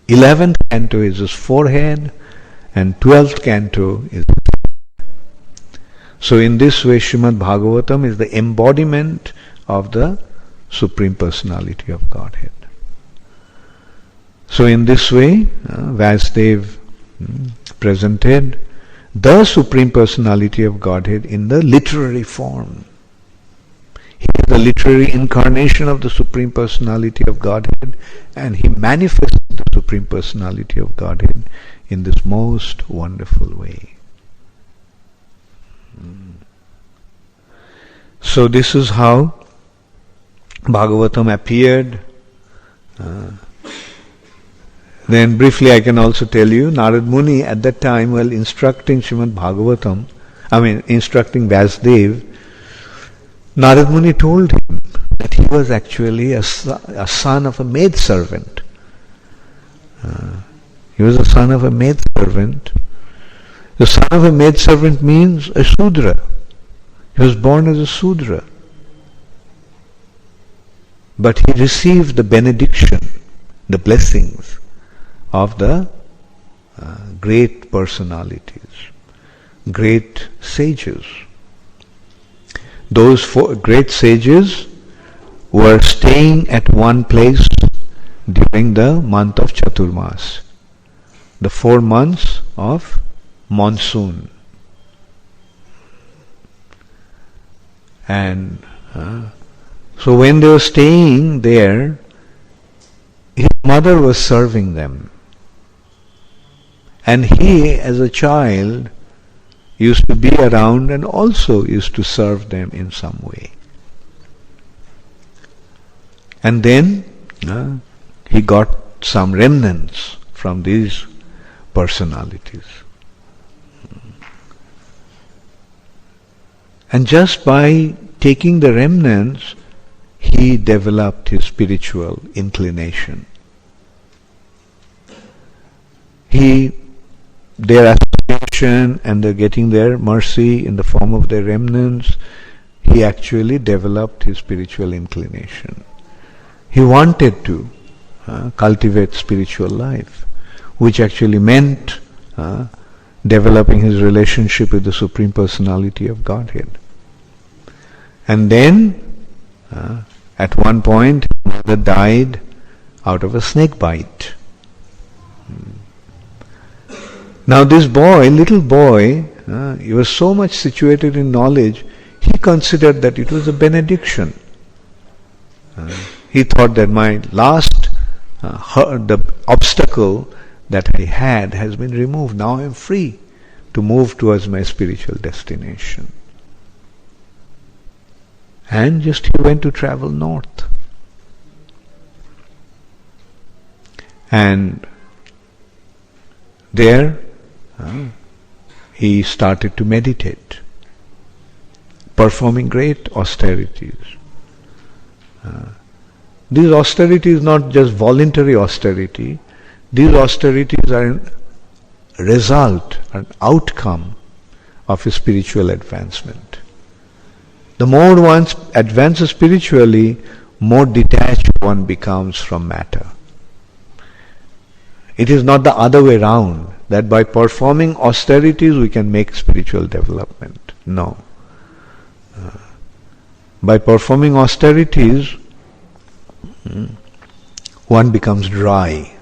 [SPEAKER 1] 11th canto is his forehead, and 12th canto is his head. So in this way, Srimad Bhagavatam is the embodiment of the Supreme Personality of Godhead. So in this way, Vasudev presented the Supreme Personality of Godhead in the literary form. He is the literary incarnation of the Supreme Personality of Godhead, and he manifested the Supreme Personality of Godhead in this most wonderful way. So this is how Bhagavatam appeared. Then briefly I can also tell you, Narad Muni at that time, while instructing Srimad Bhagavatam, instructing Vasudev, Narad Muni told him that he was actually a son of a maidservant. He was a son of a maidservant. The son of a maidservant means a Sudra. He was born as a Sudra. But he received the benediction, the blessings of the great personalities, great sages. Those four great sages were staying at one place during the month of Chaturmas, the 4 months of monsoon. And so when they were staying there, his mother was serving them. And he, as a child, used to be around and also used to serve them in some way. And then he got some remnants from these personalities. And just by taking the remnants, he developed his spiritual inclination. Their association and their getting their mercy in the form of their remnants, he actually developed his spiritual inclination. He wanted to cultivate spiritual life, which actually meant developing his relationship with the Supreme Personality of Godhead. And then, at one point, his mother died out of a snake bite. Now this boy, little boy, he was so much situated in knowledge, he considered that it was a benediction. He thought that my last, the obstacle that I had has been removed. Now I am free to move towards my spiritual destination. And just he went to travel north. And there he started to meditate, performing great austerities. These austerities not just voluntary austerity, these austerities are a result, an outcome of a spiritual advancement. The more one advances spiritually, more detached one becomes from matter. It is not the other way round, that by performing austerities we can make spiritual development. No. By performing austerities, one becomes dry.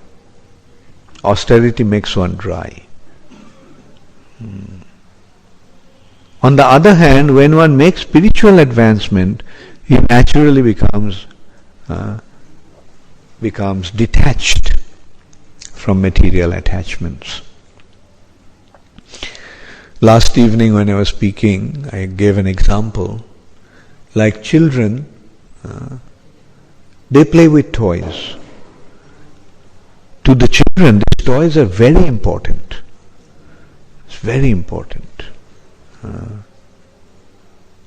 [SPEAKER 1] Austerity makes one dry. On the other hand, when one makes spiritual advancement, he naturally becomes detached from material attachments. Last evening when I was speaking, I gave an example. Like children, they play with toys. To the children, these toys are very important. It's very important.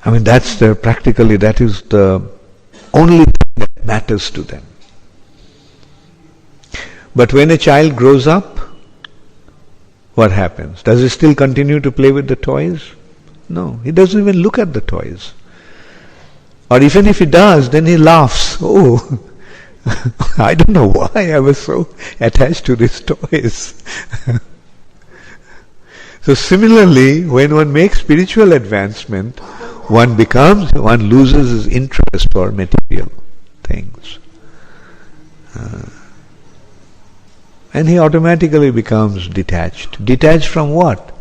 [SPEAKER 1] Practically that is the only thing that matters to them. But when a child grows up, what happens? Does he still continue to play with the toys? No, he doesn't even look at the toys. Or even if he does, then he laughs. Oh, I don't know why I was so attached to these toys. So similarly, when one makes spiritual advancement, one loses his interest for material things. And he automatically becomes detached. Detached from what?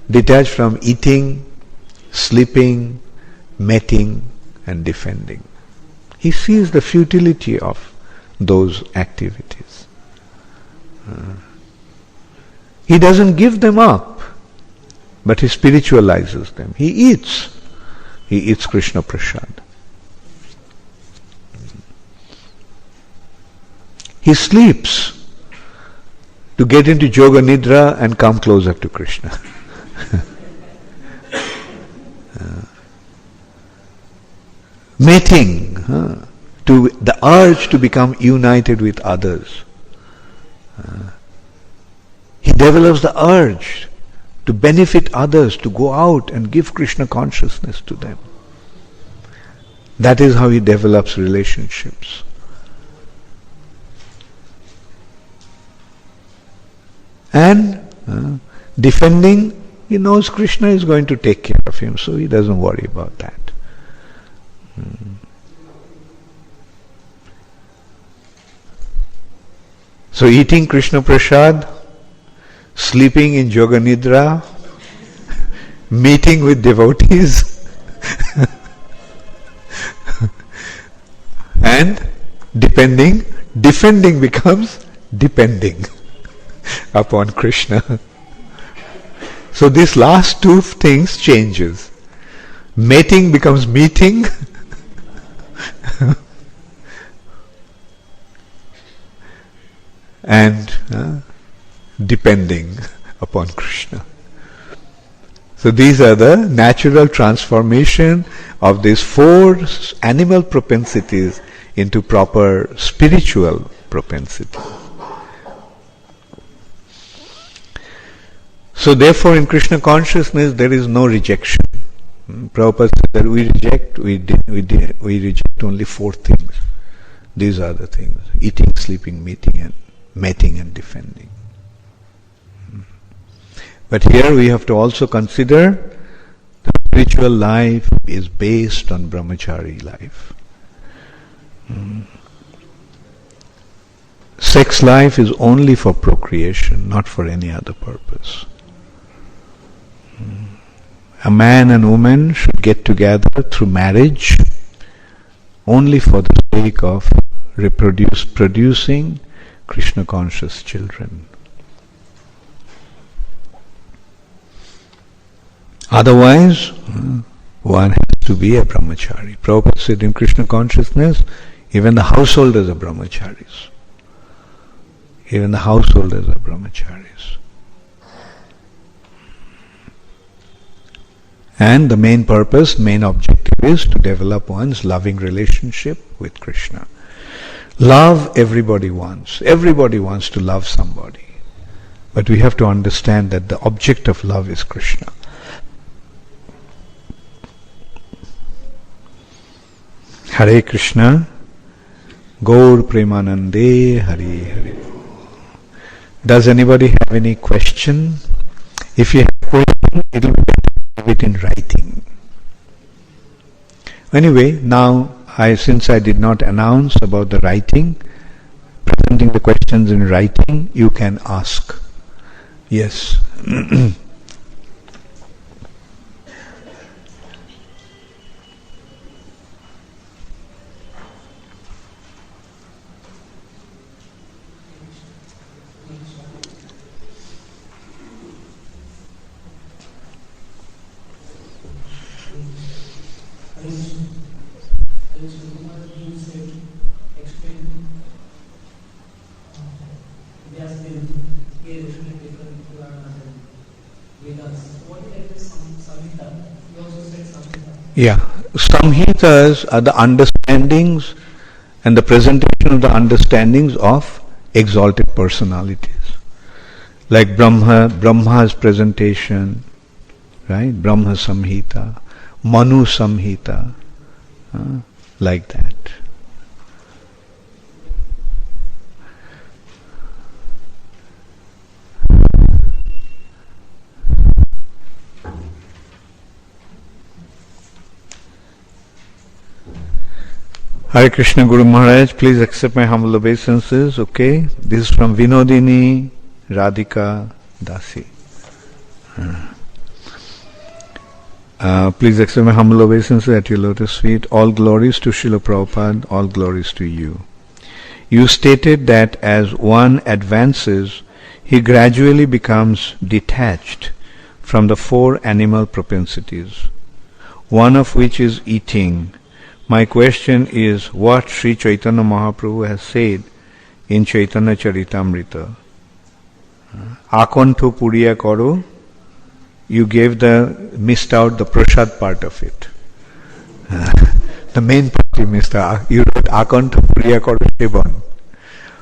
[SPEAKER 1] Detached from eating, sleeping, mating, and defending. He sees the futility of those activities. He doesn't give them up, but he spiritualizes them. He eats. He eats Krishna Prasad. He sleeps to get into Yoga Nidra and come closer to Krishna. Mating, to the urge to become united with others. He develops the urge to benefit others, to go out and give Krishna consciousness to them. That is how he develops relationships. And defending, he knows Krishna is going to take care of him, so he doesn't worry about that. So eating Krishna Prasad, sleeping in Yoga Nidra, meeting with devotees, and defending becomes depending upon Krishna. So these last two things changes. Mating becomes meeting, and depending upon Krishna. So these are the natural transformation of these four animal propensities into proper spiritual propensity. So therefore in Krishna consciousness there is no rejection. Prabhupada said that we reject only four things. These are the things: eating, sleeping, mating and defending. But here we have to also consider the spiritual life is based on brahmachari life. Sex life is only for procreation, not for any other purpose. A man and woman should get together through marriage only for the sake of producing Krishna conscious children. Otherwise, one has to be a brahmachari. Prabhupada said in Krishna consciousness, even the householders are brahmacharis. Even the householders are brahmacharis. And the main purpose, main objective is to develop one's loving relationship with Krishna. Love everybody wants. Everybody wants to love somebody. But we have to understand that the object of love is Krishna. Hare Krishna, Gaur Premanande, Hare Hare. Does anybody have any question? If you have a question, it will be better to have it in writing. Anyway, now, since I did not announce about the writing, presenting the questions in writing, you can ask. Yes. Yeah, Samhitas are the understandings and the presentation of the understandings of exalted personalities. Like Brahma's presentation, right? Brahma Samhita, Manu Samhita, like that. Hare Krishna Guru Maharaj, please accept my humble obeisances, okay? This is from Vinodini Radhika Dasi. Please accept my humble obeisances at your lotus feet. All glories to Srila Prabhupada, all glories to you. You stated that as one advances, he gradually becomes detached from the four animal propensities, one of which is eating. My question is what Sri Chaitanya Mahaprabhu has said in Chaitanya Charitamrita. Akonto Puriya Karo, you missed out the prasad part of it. The main part you missed out. You wrote Akonto Puriya Karo Sevan.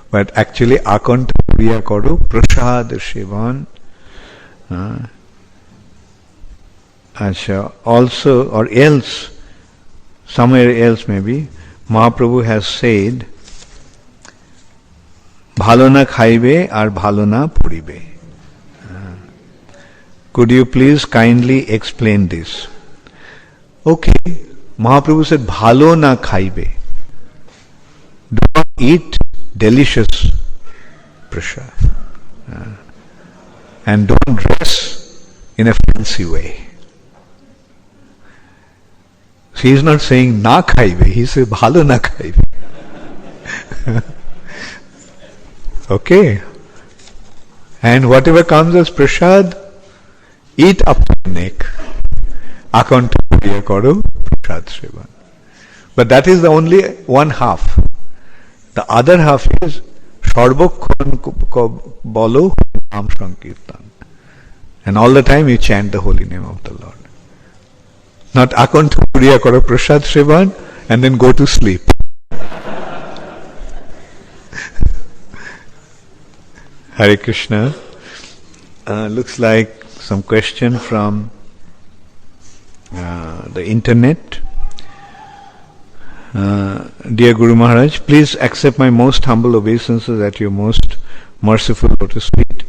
[SPEAKER 1] But actually Akonto Puriya Karo Prasad Sevan. Also, or else, somewhere else maybe, Mahaprabhu has said, Bhalo na khaibe ar bhalo na puribe. Could you please kindly explain this? Okay, Mahaprabhu said, Bhalo na khaibe. Do not eat delicious prasad. And don't dress in a fancy way. He is not saying na khaibe, he says bhalo na khaibe. Okay. And whatever comes as prasad, eat up to the neck. Akonto puriya karo prasad sevan. But that is the only one half. The other half is Sarbokhon bolo nam sankirtan. And all the time you chant the holy name of the Lord. Not Akonto Puriya Karo Prasad Sevan and then go to sleep. Hare Krishna. Looks like some question from the internet. Dear Guru Maharaj, please accept my most humble obeisances at your most merciful lotus feet.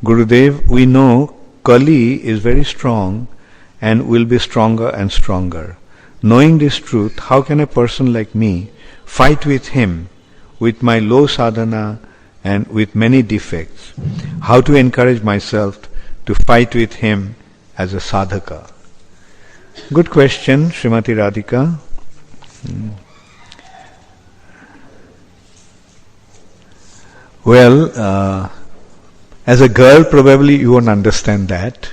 [SPEAKER 1] Gurudev, we know Kali is very strong and will be stronger and stronger. Knowing this truth, how can a person like me fight with him, with my low sadhana and with many defects? How to encourage myself to fight with him as a sadhaka? Good question, Srimati Radhika. Well, as a girl probably you won't understand that,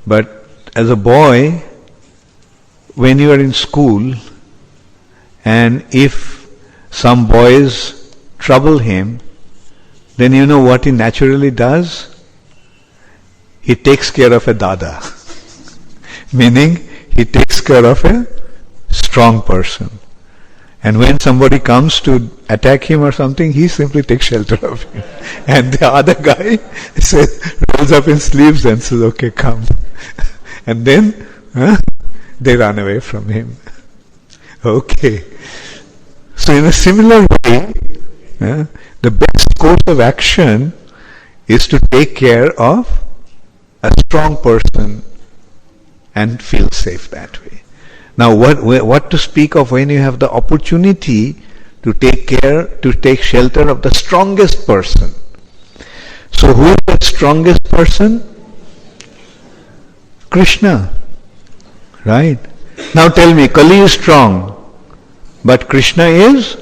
[SPEAKER 1] but as a boy, when you are in school and if some boys trouble him, then you know what he naturally does? He takes care of a dada. Meaning, he takes care of a strong person. And when somebody comes to attack him or something, he simply takes shelter of him. And the other guy rolls up his sleeves and says, okay, come. And then they run away from him. Okay. So in a similar way, the best course of action is to take care of a strong person and feel safe that way. Now what to speak of when you have the opportunity to take shelter of the strongest person? So who is the strongest person? Krishna. Right? Now tell me, Kali is strong, but Krishna is?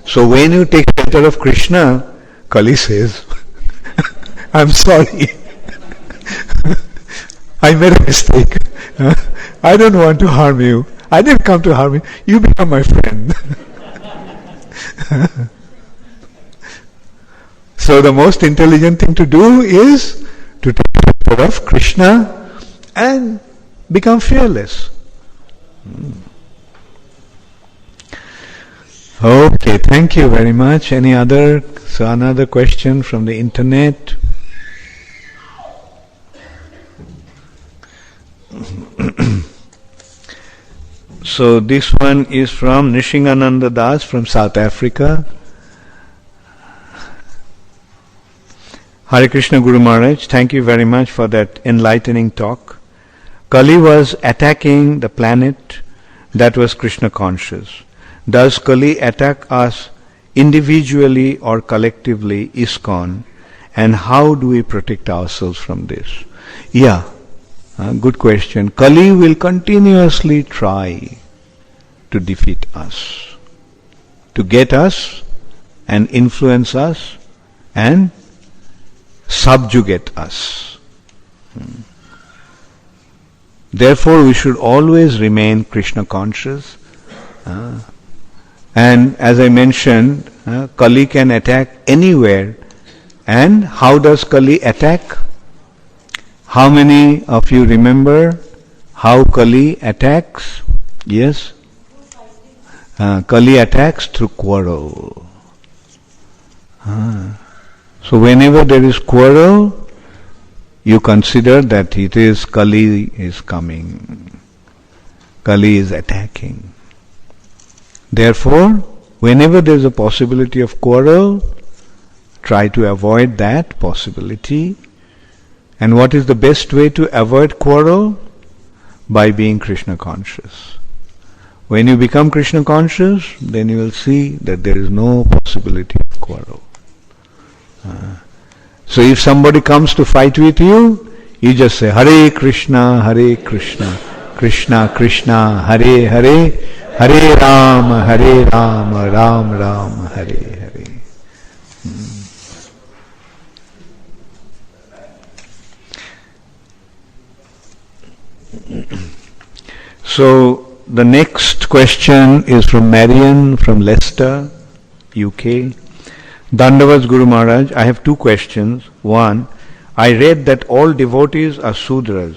[SPEAKER 1] So when you take shelter of Krishna, Kali says, I'm sorry. I made a mistake. I don't want to harm you. I didn't come to harm you. You become my friend. So the most intelligent thing to do is to take care of Krishna and become fearless. Okay, thank you very much. So another question from the internet. So this one is from Nishingananda Das from South Africa. Hare Krishna Guru Maharaj, thank you very much for that enlightening talk. Kali was attacking the planet that was Krishna conscious. Does Kali attack us individually or collectively, ISKCON, and how do we protect ourselves from this? Yeah. Good question. Kali will continuously try to defeat us, to get us and influence us and subjugate us. Therefore, we should always remain Krishna conscious. And as I mentioned, Kali can attack anywhere. And how does Kali attack? How many of you remember how Kali attacks? Yes? Kali attacks through quarrel. So whenever there is quarrel, you consider that it is Kali is coming. Kali is attacking. Therefore, whenever there is a possibility of quarrel, try to avoid that possibility. And what is the best way to avoid quarrel? By being Krishna conscious. When you become Krishna conscious, then you will see that there is no possibility of quarrel. So if somebody comes to fight with you, you just say, Hare Krishna, Krishna Krishna, Hare Hare, Hare Rama, Ram Ram, Hare Hare. So the next question is from Marion from Leicester, UK. Dandavats Guru Maharaj, I have two questions. One, I read that all devotees are Sudras.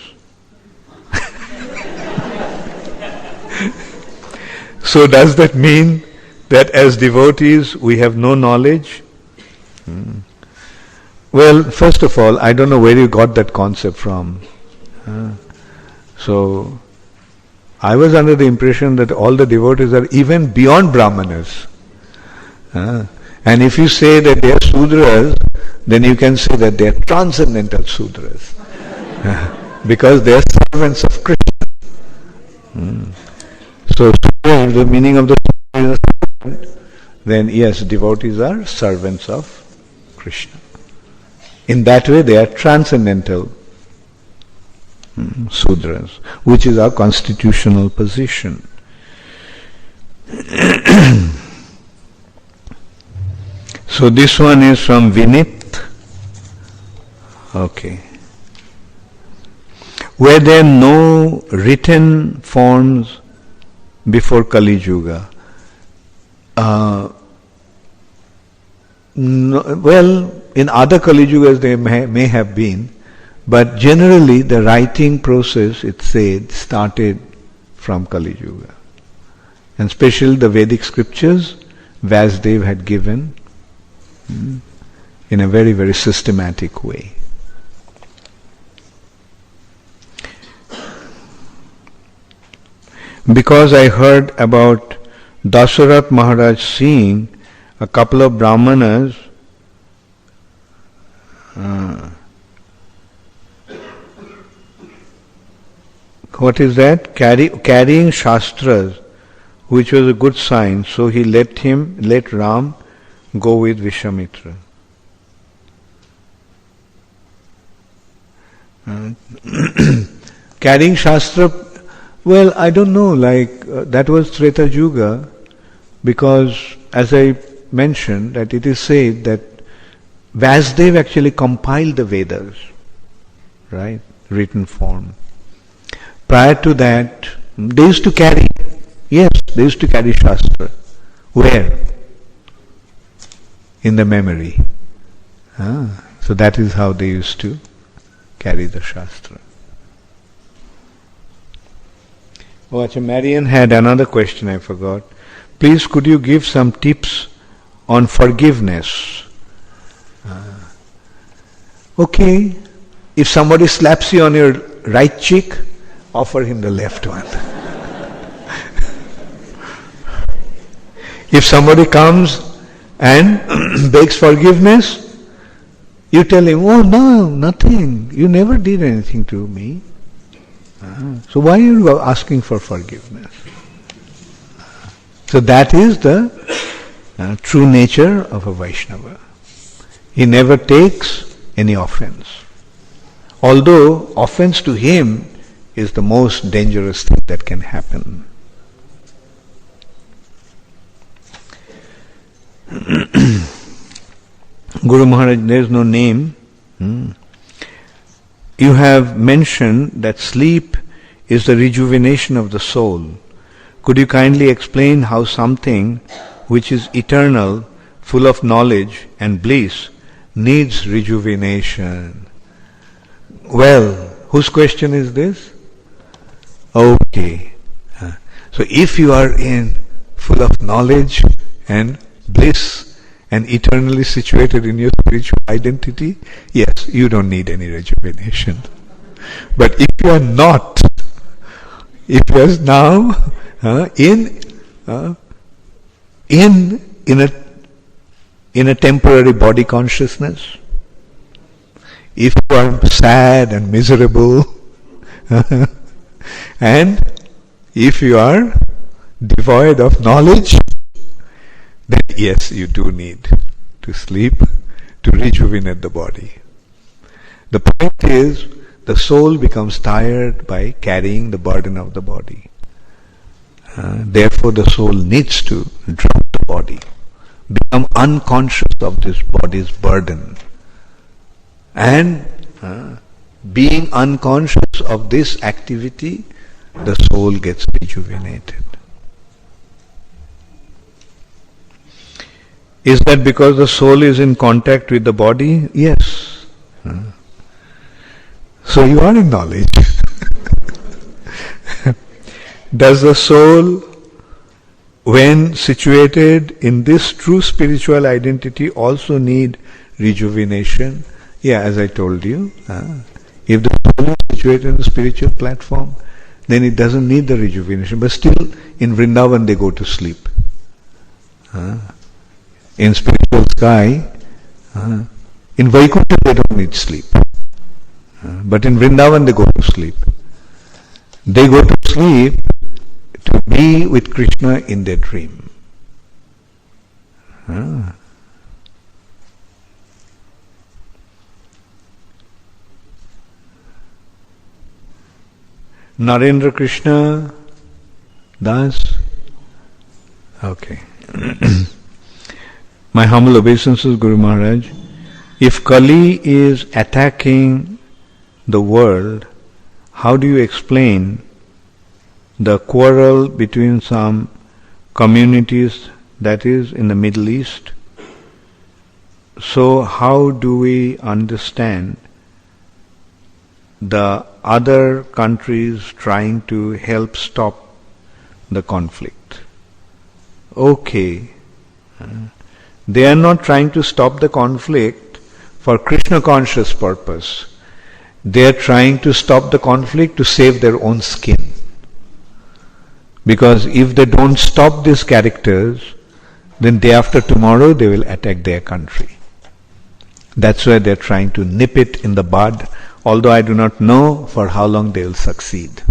[SPEAKER 1] So does that mean that as devotees we have no knowledge? Well, first of all, I don't know where you got that concept from. So I was under the impression that all the devotees are even beyond Brahmanas. And if you say that they are Sudras, then you can say that they are transcendental Sudras. Because they are servants of Krishna. So, the meaning of the servant, then yes, devotees are servants of Krishna. In that way, they are transcendental Sudras, which is our constitutional position. So this one is from Vinit. Okay. Were there no written forms before Kali Yuga? No, well, in other Kali Yugas there may have been, but generally the writing process, it said, started from Kali Yuga. And especially the Vedic scriptures, Vasudev had given in a very, very systematic way. Because I heard about Dasarath Maharaj seeing a couple of Brahmanas what is that? Carrying Shastras, which was a good sign, so he let Ram go with Vishwamitra. Carrying Shastra, well, I don't know, that was Treta Yuga, because as I mentioned, that it is said that Vasudev actually compiled the Vedas, right, written form. Prior to that, they used to carry Shastra. Where? In the memory. So that is how they used to carry the Shastra. Oh, actually, Marian had another question I forgot. Please, could you give some tips on forgiveness? Okay, if somebody slaps you on your right cheek, offer him the left one. If somebody comes and begs forgiveness, you tell him, oh no, nothing, you never did anything to me. So why are you asking for forgiveness? So that is the true nature of a Vaishnava. He never takes any offense. Although offense to him is the most dangerous thing that can happen. Guru Maharaj, there is no name. You have mentioned that sleep is the rejuvenation of the soul. Could you kindly explain how something which is eternal, full of knowledge and bliss, needs rejuvenation? Well, whose question is this? Okay. So if you are full of knowledge and bliss and eternally situated in your spiritual identity, yes, you don't need any rejuvenation. But if you are not, if you are now in a temporary body consciousness, if you are sad and miserable, and if you are devoid of knowledge, then yes, you do need to sleep to rejuvenate the body. The point is, the soul becomes tired by carrying the burden of the body. Therefore, the soul needs to drop the body, become unconscious of this body's burden. And being unconscious of this activity, the soul gets rejuvenated. Is that because the soul is in contact with the body? Yes. So you are in knowledge. Does the soul, when situated in this true spiritual identity, also need rejuvenation? Yeah, as I told you. If the soul is situated in the spiritual platform, then it doesn't need the rejuvenation. But still, in Vrindavan they go to sleep. in spiritual sky, in Vaikuntha they don't need sleep. But in Vrindavan they go to sleep. They go to sleep to be with Krishna in their dream. Narendra Krishna Das? Okay. My humble obeisances, Guru Maharaj. If Kali is attacking the world, how do you explain the quarrel between some communities, that is in the Middle East? So how do we understand the other countries trying to help stop the conflict? Okay. They are not trying to stop the conflict for Krishna conscious purpose. They are trying to stop the conflict to save their own skin. Because if they don't stop these characters, then day after tomorrow they will attack their country. That's why they are trying to nip it in the bud, although I do not know for how long they will succeed.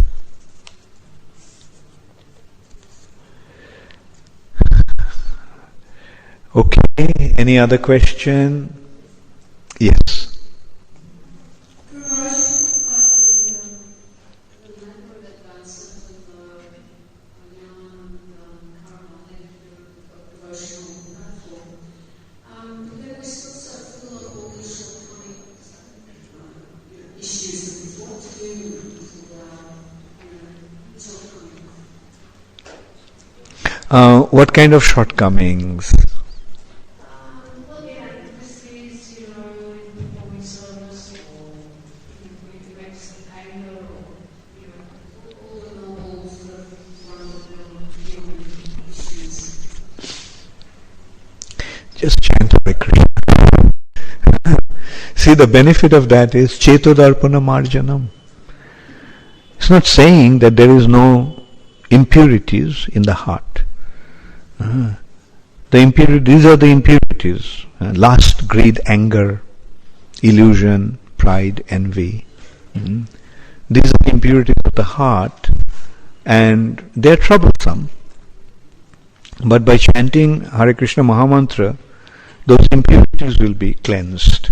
[SPEAKER 1] Okay, any other question? Yes. What kind of shortcomings? Just chant Hare Krishna. See, the benefit of that is Chetodarpana Marjanam. It's not saying that there is no impurities in the heart. These are the impurities: lust, greed, anger, illusion, pride, envy. These are the impurities of the heart, and they are troublesome. But by chanting Hare Krishna Mahamantra, those impurities will be cleansed.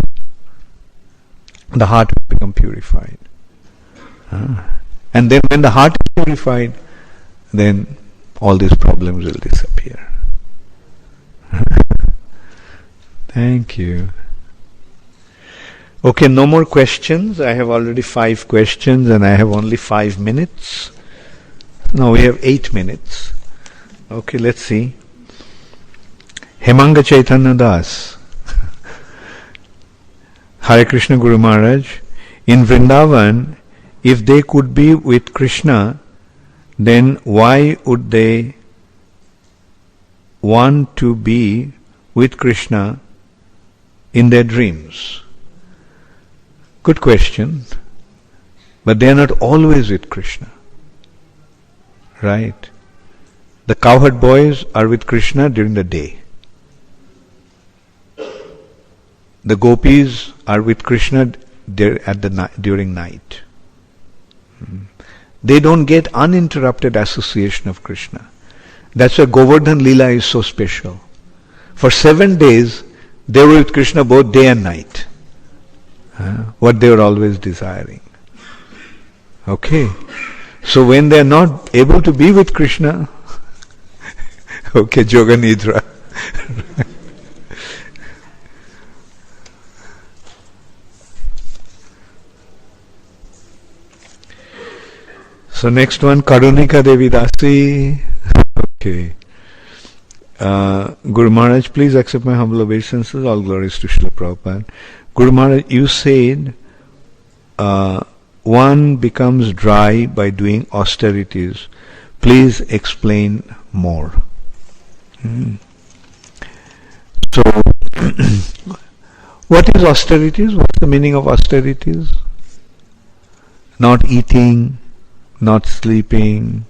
[SPEAKER 1] The heart will become purified. And then when the heart is purified, then all these problems will disappear. Thank you. Okay, no more questions. I have already 5 questions and I have only 5 minutes. No, we have 8 minutes. Okay, let's see. Hemanga Chaitanya Das. Hare Krishna Guru Maharaj. In Vrindavan, if they could be with Krishna, then why would they want to be with Krishna in their dreams? Good question. But they are not always with Krishna. Right? The cowherd boys are with Krishna during the day. The gopis are with Krishna during night. They don't get uninterrupted association of Krishna. That's why Govardhan Leela is so special. For 7 days, they were with Krishna both day and night. What they were always desiring. Okay. So when they are not able to be with Krishna, okay, Yoga Nidra. So next one, Karunika Devi Dasi. Okay. Guru Maharaj, please accept my humble obeisances. All glories to Srila Prabhupada. Guru Maharaj, you said one becomes dry by doing austerities. Please explain more. So, what is austerities? What's the meaning of austerities? Not eating, not sleeping,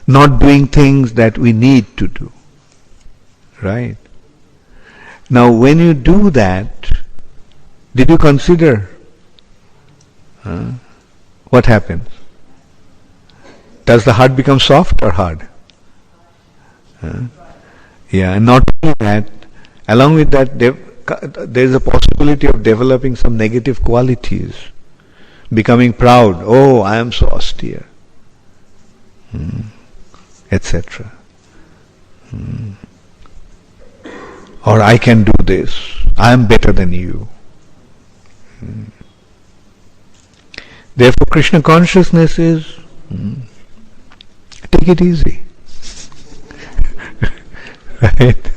[SPEAKER 1] not doing things that we need to do. Right? Now when you do that, did you consider what happens? Does the heart become soft or hard? Yeah, and not only that, along with that, there is a possibility of developing some negative qualities, becoming proud. Oh, I am so austere, etc. Or I can do this. I am better than you. Therefore, Krishna consciousness is take it easy. Right?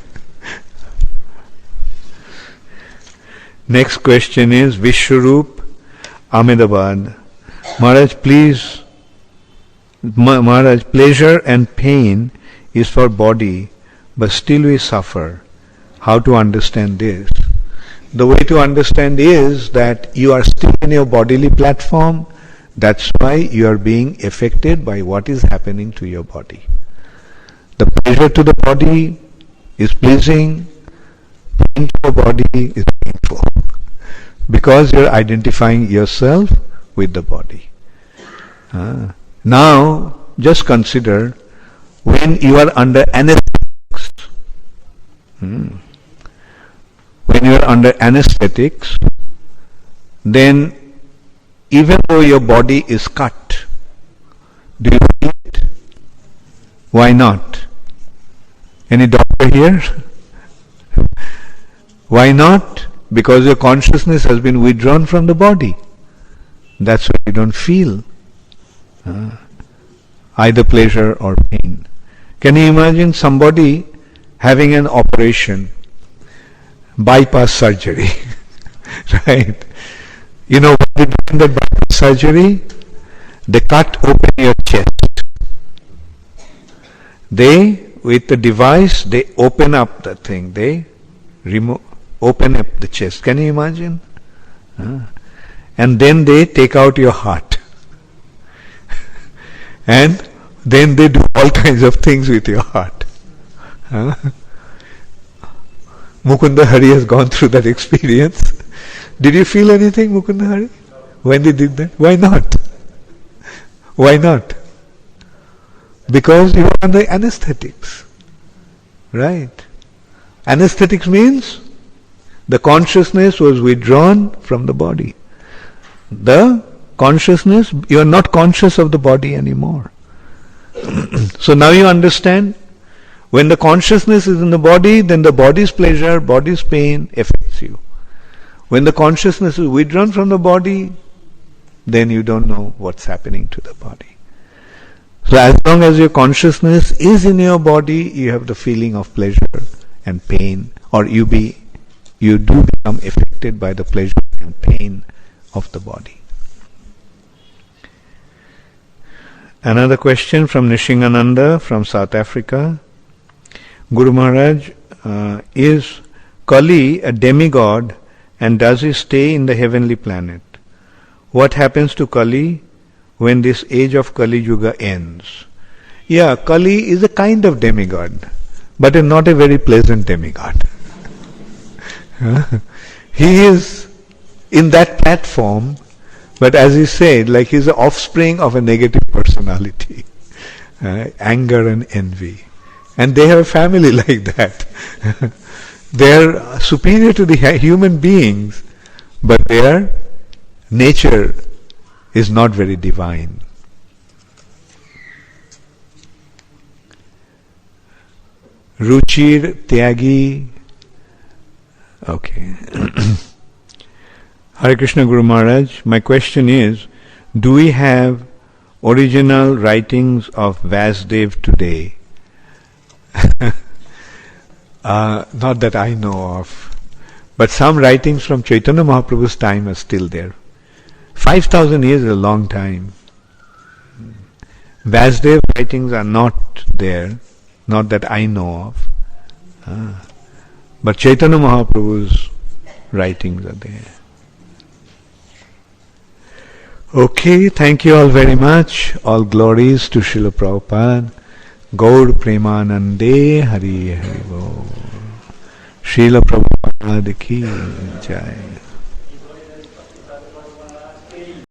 [SPEAKER 1] Next question is Vishwarup, Ahmedabad. Maharaj, please, Maharaj, pleasure and pain is for body, but still we suffer. How to understand this? The way to understand is that you are still in your bodily platform. That's why you are being affected by what is happening to your body. The pleasure to the body is pleasing, pain to the body is painful, because you are identifying yourself with the body. Now, just consider when you are under anesthetics. When you are under anesthetics, then even though your body is cut, do you feel it? Why not? Any doctor here? Why not? Because your consciousness has been withdrawn from the body. That's why you don't feel either pleasure or pain. Can you imagine somebody having an operation, bypass surgery, right? You know what they do in the bypass surgery? They cut open your chest. They, with the device, they open up the thing. They open up the chest. Can you imagine? And then they take out your heart. And then they do all kinds of things with your heart. Mukunda Hari has gone through that experience. Did you feel anything, Mukunda Hari, when they did that? Why not? Why not? Because you are under anesthetics. Right? Anesthetics means the consciousness was withdrawn from the body. The consciousness, you are not conscious of the body anymore. So now you understand, when the consciousness is in the body, then the body's pleasure, body's pain affects you. When the consciousness is withdrawn from the body, then you don't know what's happening to the body. So as long as your consciousness is in your body, you have the feeling of pleasure and pain, or you do become affected by the pleasure and pain of the body. Another question from Nishingananda from South Africa. Guru Maharaj, is Kali a demigod, and does he stay in the heavenly planet? What happens to Kali when this age of Kali Yuga ends? Yeah, Kali is a kind of demigod, but not a very pleasant demigod. He is in that platform, but as he said, like he's the offspring of a negative personality, anger and envy. And they have a family like that. They are superior to the human beings, but their nature is not very divine. Ruchir Tyagi. Okay. Hare Krishna Guru Maharaj, my question is, do we have original writings of Vasudev today? Not that I know of, but some writings from Chaitanya Mahaprabhu's time are still there. 5,000 years is a long time. Vasudev writings are not there, not that I know of. But Chaitanya Mahaprabhu's writings are there. Okay, thank you all very much. All glories to Srila Prabhupada. Gaur Premanande Hari Hari Bo. Srila Prabhupada Prabhupada ki jai.